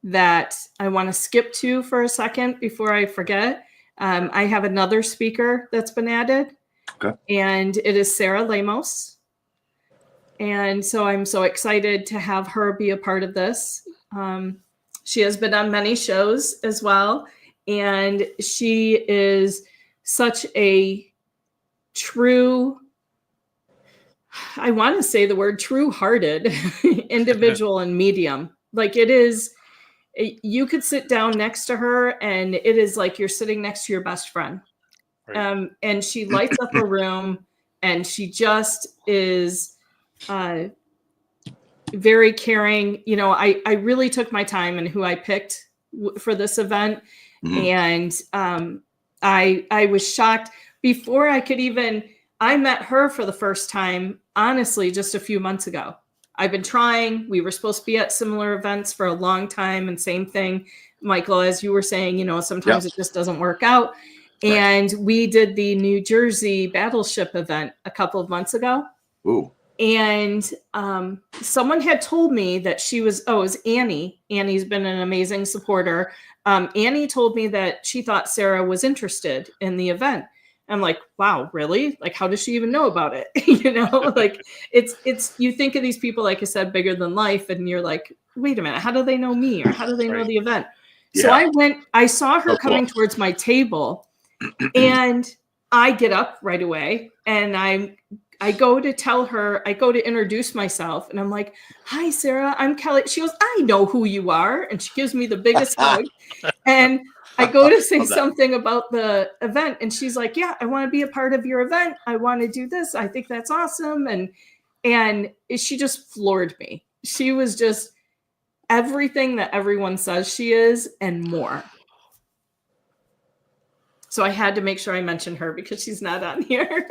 that I want to skip to for a second before I forget. I have another speaker that's been added. Okay. And it is Sarah Lemos. And so I'm so excited to have her be a part of this. She has been on many shows as well. And she is such a true, I want to say the word true-hearted individual and medium. Like, it is, you could sit down next to her and it is like you're sitting next to your best friend. Right. And she lights up a room, and she just is very caring. I really took my time in who I picked for this event. Mm-hmm. And I was shocked. Before I met her for the first time, honestly, just a few months ago. I've been trying. We were supposed to be at similar events for a long time, and same thing, Michael, as you were saying, sometimes it just doesn't work out. Right. And we did the New Jersey Battleship event a couple of months ago. Ooh. And someone had told me that it was Annie. Annie's been an amazing supporter. Annie told me that she thought Sarah was interested in the event. I'm like, wow, really? Like, how does she even know about it? Like it's, you think of these people, like I said, bigger than life. And you're like, wait a minute, how do they know me? Or how do they know the event? Yeah. So I saw her coming towards my table, and I get up right away, and I go to tell her, I go to introduce myself, and I'm like, hi, Sarah, I'm Kelly. She goes, I know who you are. And she gives me the biggest hug. And I go to say something about the event, and she's like, yeah, I want to be a part of your event. I want to do this. I think that's awesome. And she just floored me. She was just everything that everyone says she is and more. So I had to make sure I mention her because she's not on here.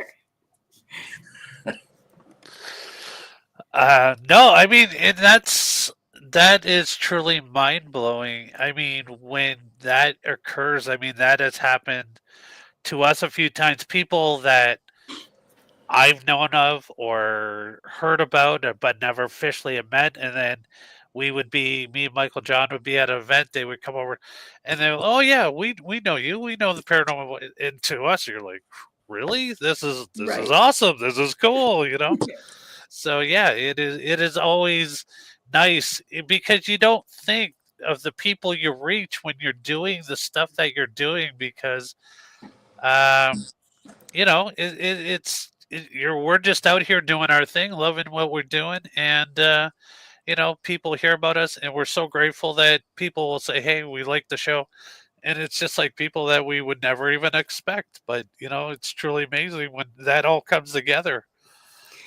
No, I mean, and that is truly mind-blowing. I mean, when that occurs, I mean, that has happened to us a few times. People that I've known of or heard about, but never officially met, and then me and Michael John would be at an event. They would come over, and they're, oh yeah, we know you, we know the paranormal. And to us, you're like, really? This is awesome. This is cool, So yeah, it is always nice because you don't think of the people you reach when you're doing the stuff that you're doing, because we're just out here doing our thing, loving what we're doing, and people hear about us, and we're so grateful that people will say, hey, we like the show. And it's just like people that we would never even expect, but it's truly amazing when that all comes together.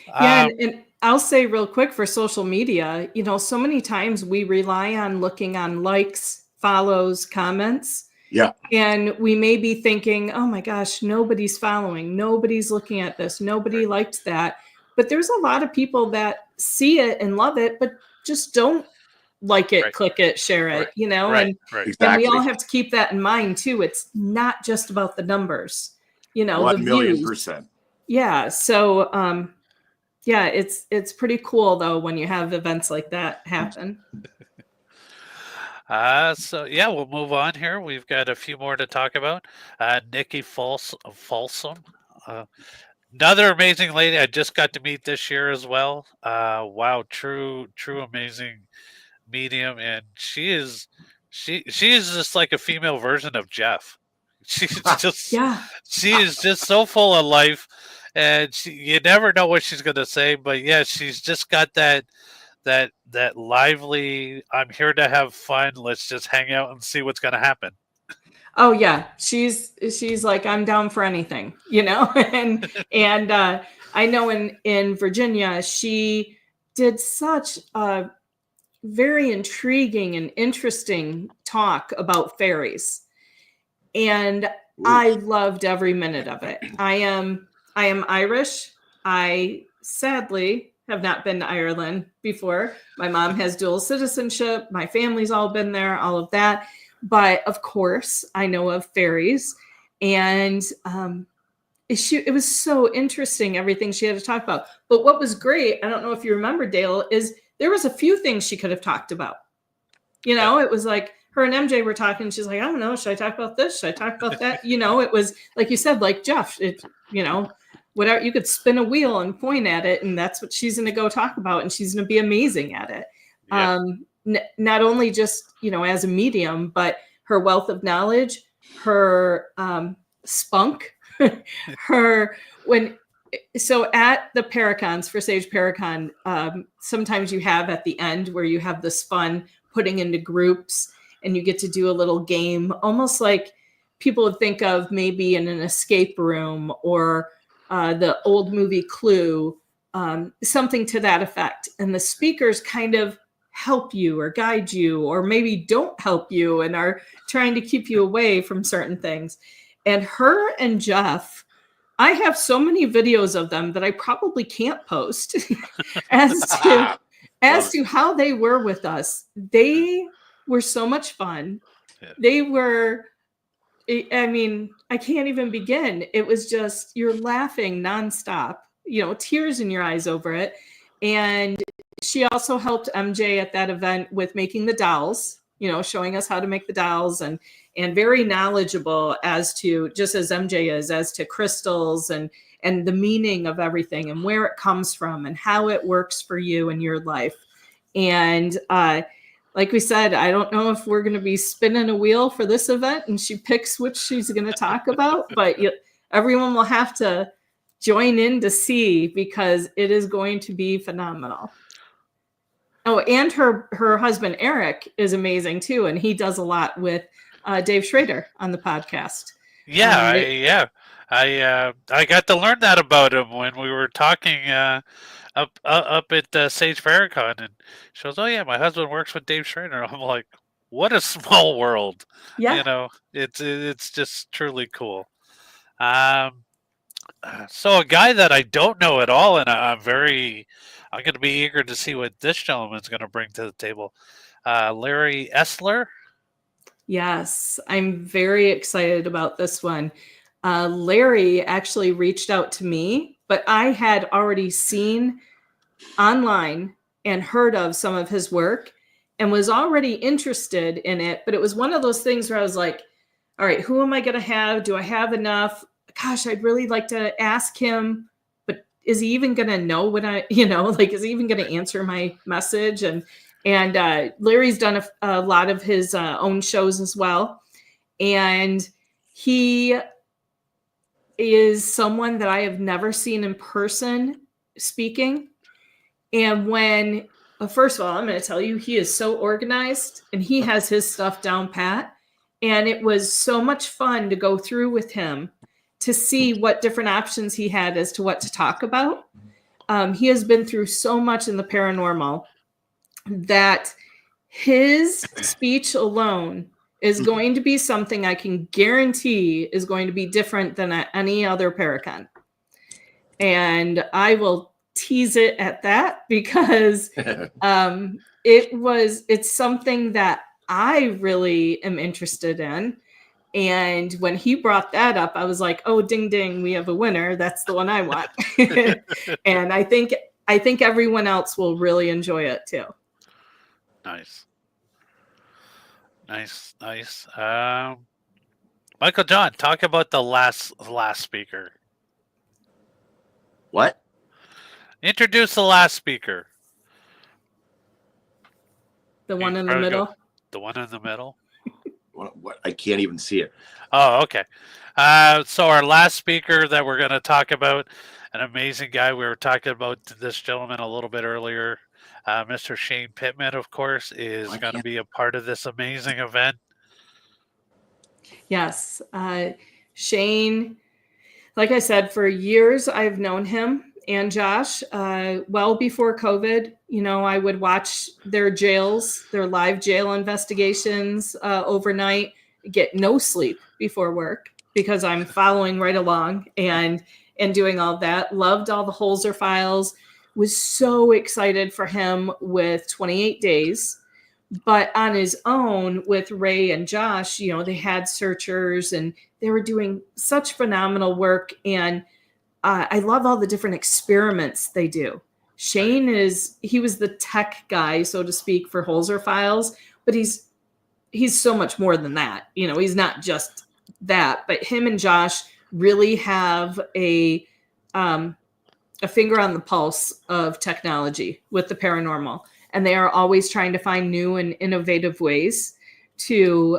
Yeah, and I'll say real quick for social media, so many times we rely on looking on likes, follows, comments. Yeah. And we may be thinking, oh my gosh, nobody's following, nobody's looking at this, nobody liked that. But there's a lot of people that see it and love it, but just don't like it, click it, share it, Exactly. And we all have to keep that in mind too. It's not just about the numbers, 1,000,000%. Yeah. So, yeah, it's pretty cool though when you have events like that happen. So yeah, we'll move on here. We've got a few more to talk about. Nikki Folsom, another amazing lady I just got to meet this year as well. Wow, true amazing medium, and she is just like a female version of Jeff. She's just Yeah. she is just so full of life, and you never know what she's gonna say, but yeah, she's just got that lively, I'm here to have fun, let's just hang out and see what's gonna happen. Oh yeah, she's like, I'm down for anything, and I know in Virginia she did such a very intriguing and interesting talk about fairies, and I loved every minute of it. I am Irish. I sadly have not been to Ireland before. My mom has dual citizenship. My family's all been there, all of that. But of course, I know of fairies. And it was so interesting, everything she had to talk about. But what was great, I don't know if you remember, Dale, is there was a few things she could have talked about. It was like her and MJ were talking. She's like, I don't know. Should I talk about this? Should I talk about that? It was like you said, like Jeff, whatever, you could spin a wheel and point at it, and that's what she's going to go talk about, and she's going to be amazing at it. Yeah. Not only just as a medium, but her wealth of knowledge, her spunk, so at the Paracons for Sage Paracon, sometimes you have at the end where you have this fun putting into groups, and you get to do a little game, almost like people would think of maybe in an escape room or the old movie Clue, something to that effect. And the speakers kind of help you or guide you, or maybe don't help you and are trying to keep you away from certain things. And her and Jeff, I have so many videos of them that I probably can't post as to how they were with us. They were so much fun. Yeah. They were, I can't even begin. It was just, you're laughing nonstop, tears in your eyes over it. And she also helped MJ at that event with making the dolls, showing us how to make the dolls, and very knowledgeable as to, just as MJ is, as to crystals and the meaning of everything and where it comes from and how it works for you in your life. And like we said, I don't know if we're going to be spinning a wheel for this event and she picks which she's going to talk about, but everyone will have to join in to see, because it is going to be phenomenal. Oh, and her husband, Eric, is amazing too. And he does a lot with Dave Schrader on the podcast. Yeah. I got to learn that about him when we were talking up at Sage Paracon, and she goes, "Oh yeah, my husband works with Dave Schrader." I'm like, "What a small world!" Yeah, it's just truly cool. So a guy that I don't know at all, and I'm going to be eager to see what this gentleman's going to bring to the table. Larry Essler. Yes, I'm very excited about this one. Larry actually reached out to me, but I had already seen online and heard of some of his work and was already interested in it. But it was one of those things where I was like, all right, who am I going to have? Do I have enough? Gosh, I'd really like to ask him, but is he even going to know what is he even going to answer my message? And Larry's done a lot of his own shows as well. And he is someone that I have never seen in person speaking. And first of all, I'm going to tell you, he is so organized and he has his stuff down pat. And it was so much fun to go through with him to see what different options he had as to what to talk about. He has been through so much in the paranormal that his speech alone is going to be something I can guarantee is going to be different than at any other Paracon. And I will tease it at that, because it's something that I really am interested in. And when he brought that up, I was like, oh, ding, ding, we have a winner. That's the one I want. And I think everyone else will really enjoy it too. Nice. Nice. Michael John, talk about the last speaker. What? Introduce the last speaker. The one in the middle. The one in the middle. What? I can't even see it. Oh, okay. So our last speaker that we're going to talk about, an amazing guy. We were talking about this gentleman a little bit earlier. Mr. Shane Pittman, of course, is going to be a part of this amazing event. Yes. Shane, like I said, for years I've known him and Josh, well before COVID. I would watch their live jail investigations overnight, get no sleep before work because I'm following right along and doing all that. Loved all the Holzer files, was so excited for him with 28 days. But on his own with Ray and Josh, they had searchers and they were doing such phenomenal work. And I love all the different experiments they do. Shane he was the tech guy, so to speak, for Holzer files, but he's so much more than that. He's not just that, but him and Josh really have a finger on the pulse of technology with the paranormal. And they are always trying to find new and innovative ways to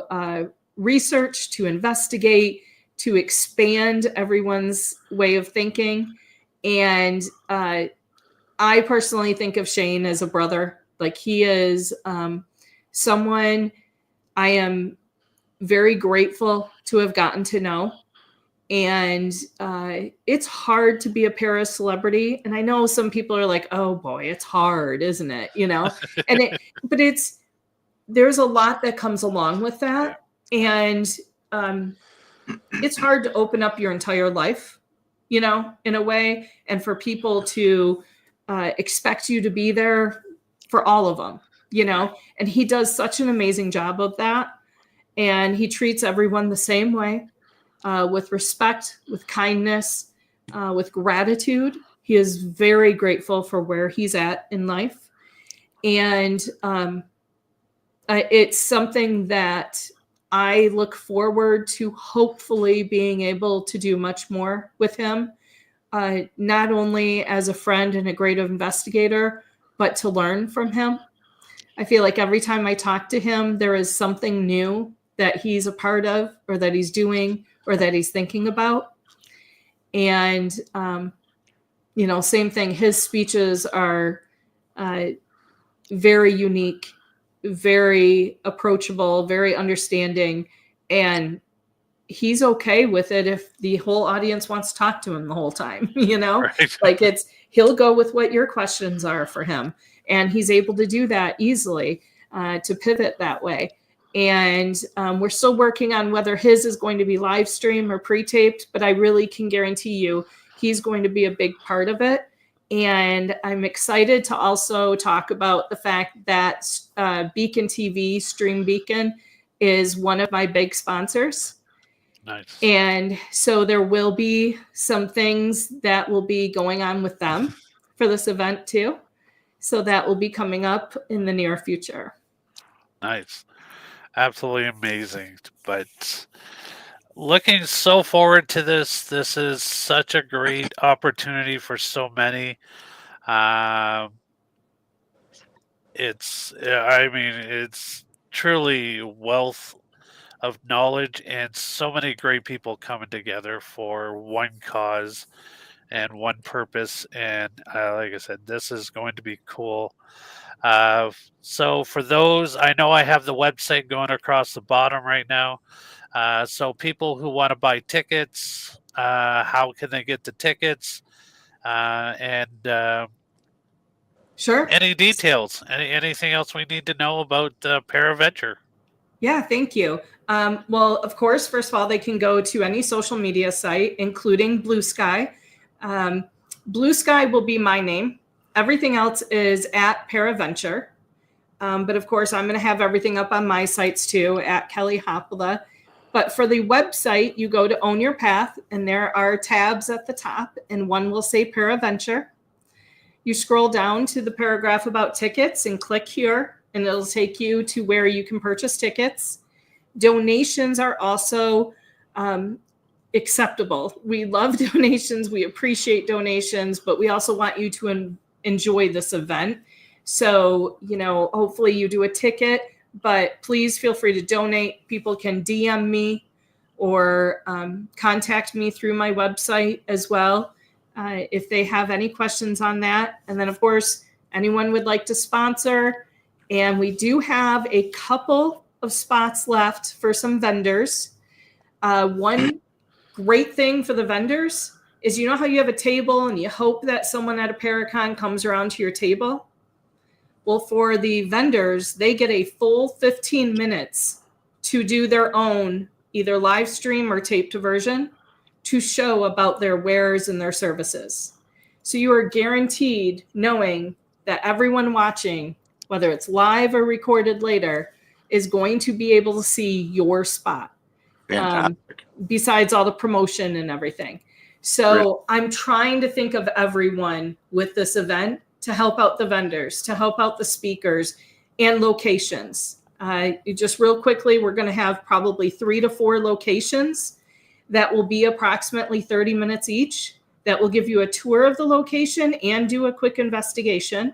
research, to investigate, to expand everyone's way of thinking. And I personally think of Shane as a brother. Like, he is someone I am very grateful to have gotten to know. And it's hard to be a para celebrity. And I know some people are like, oh boy, it's hard, isn't it? But there's a lot that comes along with that. And it's hard to open up your entire life, in a way, and for people to expect you to be there for all of them, and he does such an amazing job of that. And he treats everyone the same way. With respect, with kindness, with gratitude. He is very grateful for where he's at in life. And it's something that I look forward to hopefully being able to do much more with him, not only as a friend and a great investigator, but to learn from him. I feel like every time I talk to him, there is something new that he's a part of, or that he's doing, or that he's thinking about. And, same thing. His speeches are very unique, very approachable, very understanding. And he's okay with it if the whole audience wants to talk to him the whole time, Right. Like, he'll go with what your questions are for him. And he's able to do that easily, to pivot that way. And we're still working on whether his is going to be live stream or pre-taped, but I really can guarantee you he's going to be a big part of it. And I'm excited to also talk about the fact that Beacon TV, Stream Beacon, is one of my big sponsors. Nice. And so there will be some things that will be going on with them for this event too. So that will be coming up in the near future. Nice. Absolutely amazing. But looking so forward to this. This is such a great opportunity for so many. It's truly wealth of knowledge and so many great people coming together for one cause and one purpose. And like I said, this is going to be cool. So for those, I know I have the website going across the bottom right now. So people who want to buy tickets, how can they get the tickets? Sure. Any details? Anything else we need to know about ParaVenture? Yeah, thank you. Well, of course, first of all, they can go to any social media site, including Blue Sky. Blue Sky will be my name. Everything else is at ParaVenture. But of course, I'm going to have everything up on my sites too, at Kelly Haapala. But for the website, you go to Own Your Path, and there are tabs at the top, and one will say ParaVenture. You scroll down to the paragraph about tickets and click here, and it'll take you to where you can purchase tickets. Donations are also acceptable. We love donations. We appreciate donations, but we also want you to enjoy this event. So, hopefully you do a ticket, but please feel free to donate. People can DM me or contact me through my website as well if they have any questions on that. And then, of course, anyone would like to sponsor. And we do have a couple of spots left for some vendors. One great thing for the vendors is, how you have a table and you hope that someone at a Paracon comes around to your table? Well, for the vendors, they get a full 15 minutes to do their own either live stream or taped version to show about their wares and their services. So you are guaranteed knowing that everyone watching, whether it's live or recorded later, is going to be able to see your spot. Fantastic. Besides all the promotion and everything. So I'm trying to think of everyone with this event to help out the vendors, to help out the speakers and locations. Just real quickly, we're going to have probably 3 to 4 locations that will be approximately 30 minutes each, that will give you a tour of the location and do a quick investigation.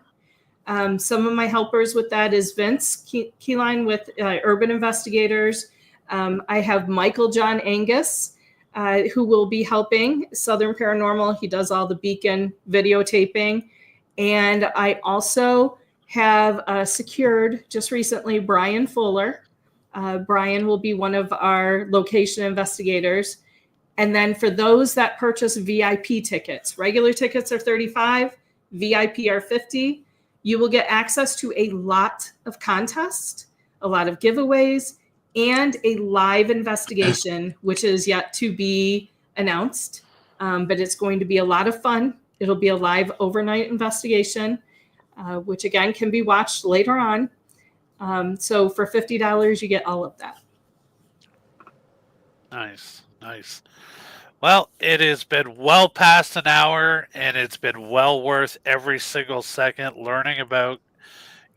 Some of my helpers with that is Vince Keyline with Urban Investigators. I have Michael John Angus, who will be helping Southern Paranormal. He does all the Beacon videotaping. And I also have secured just recently Brian Fuller. Brian will be one of our location investigators. And then for those that purchase VIP tickets, regular tickets are $35, VIP are $50. You will get access to a lot of contests, a lot of giveaways, and a live investigation, which is yet to be announced. But it's going to be a lot of fun. It'll be a live overnight investigation, which again can be watched later on. So for $50, you get all of that. Nice. Well, it has been well past an hour, and it's been well worth every single second learning about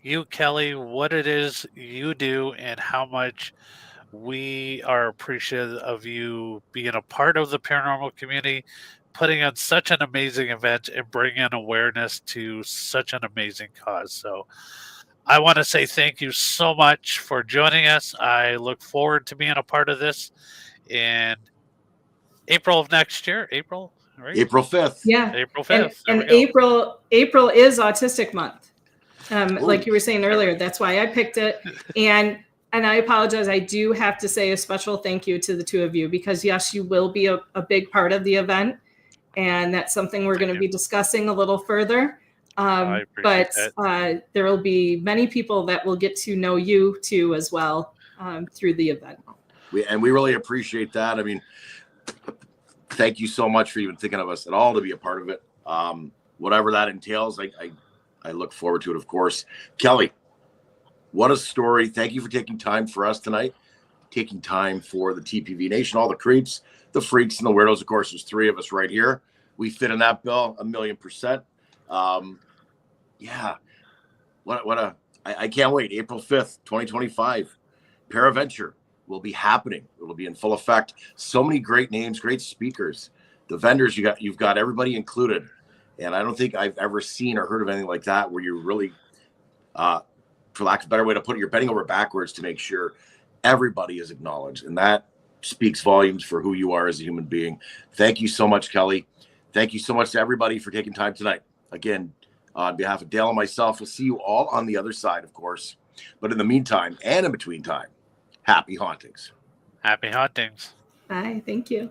you, Kelly, what it is you do, and how much we are appreciative of you being a part of the paranormal community, putting on such an amazing event and bringing awareness to such an amazing cause. So I want to say thank you so much for joining us. I look forward to being a part of this in April of next year. April, right? April 5th. Yeah. April 5th. And April is Autistic Month. Like you were saying earlier, that's why I picked it. And I apologize. I do have to say a special thank you to the two of you, because yes, you will be a big part of the event. And that's something we're going to be discussing a little further. But there will be many people that will get to know you too as well through the event. We really appreciate that. I mean, thank you so much for even thinking of us at all to be a part of it. Whatever that entails, I look forward to it, of course. Kelly, what a story. Thank you for taking time for us tonight, taking time for the TPV Nation, all the creeps, the freaks, and the weirdos. Of course, there's 3 of us right here. We fit in that bill 1,000,000%. Yeah. I can't wait. April 5th, 2025. ParaVenture will be happening. It will be in full effect. So many great names, great speakers. The vendors, you've got everybody included. And I don't think I've ever seen or heard of anything like that where you're really, for lack of a better way to put it, you're bending over backwards to make sure everybody is acknowledged. And that speaks volumes for who you are as a human being. Thank you so much, Kelly. Thank you so much to everybody for taking time tonight. Again, on behalf of Dale and myself, we'll see you all on the other side, of course. But in the meantime, and in between time, happy hauntings. Happy hauntings. Bye. Thank you.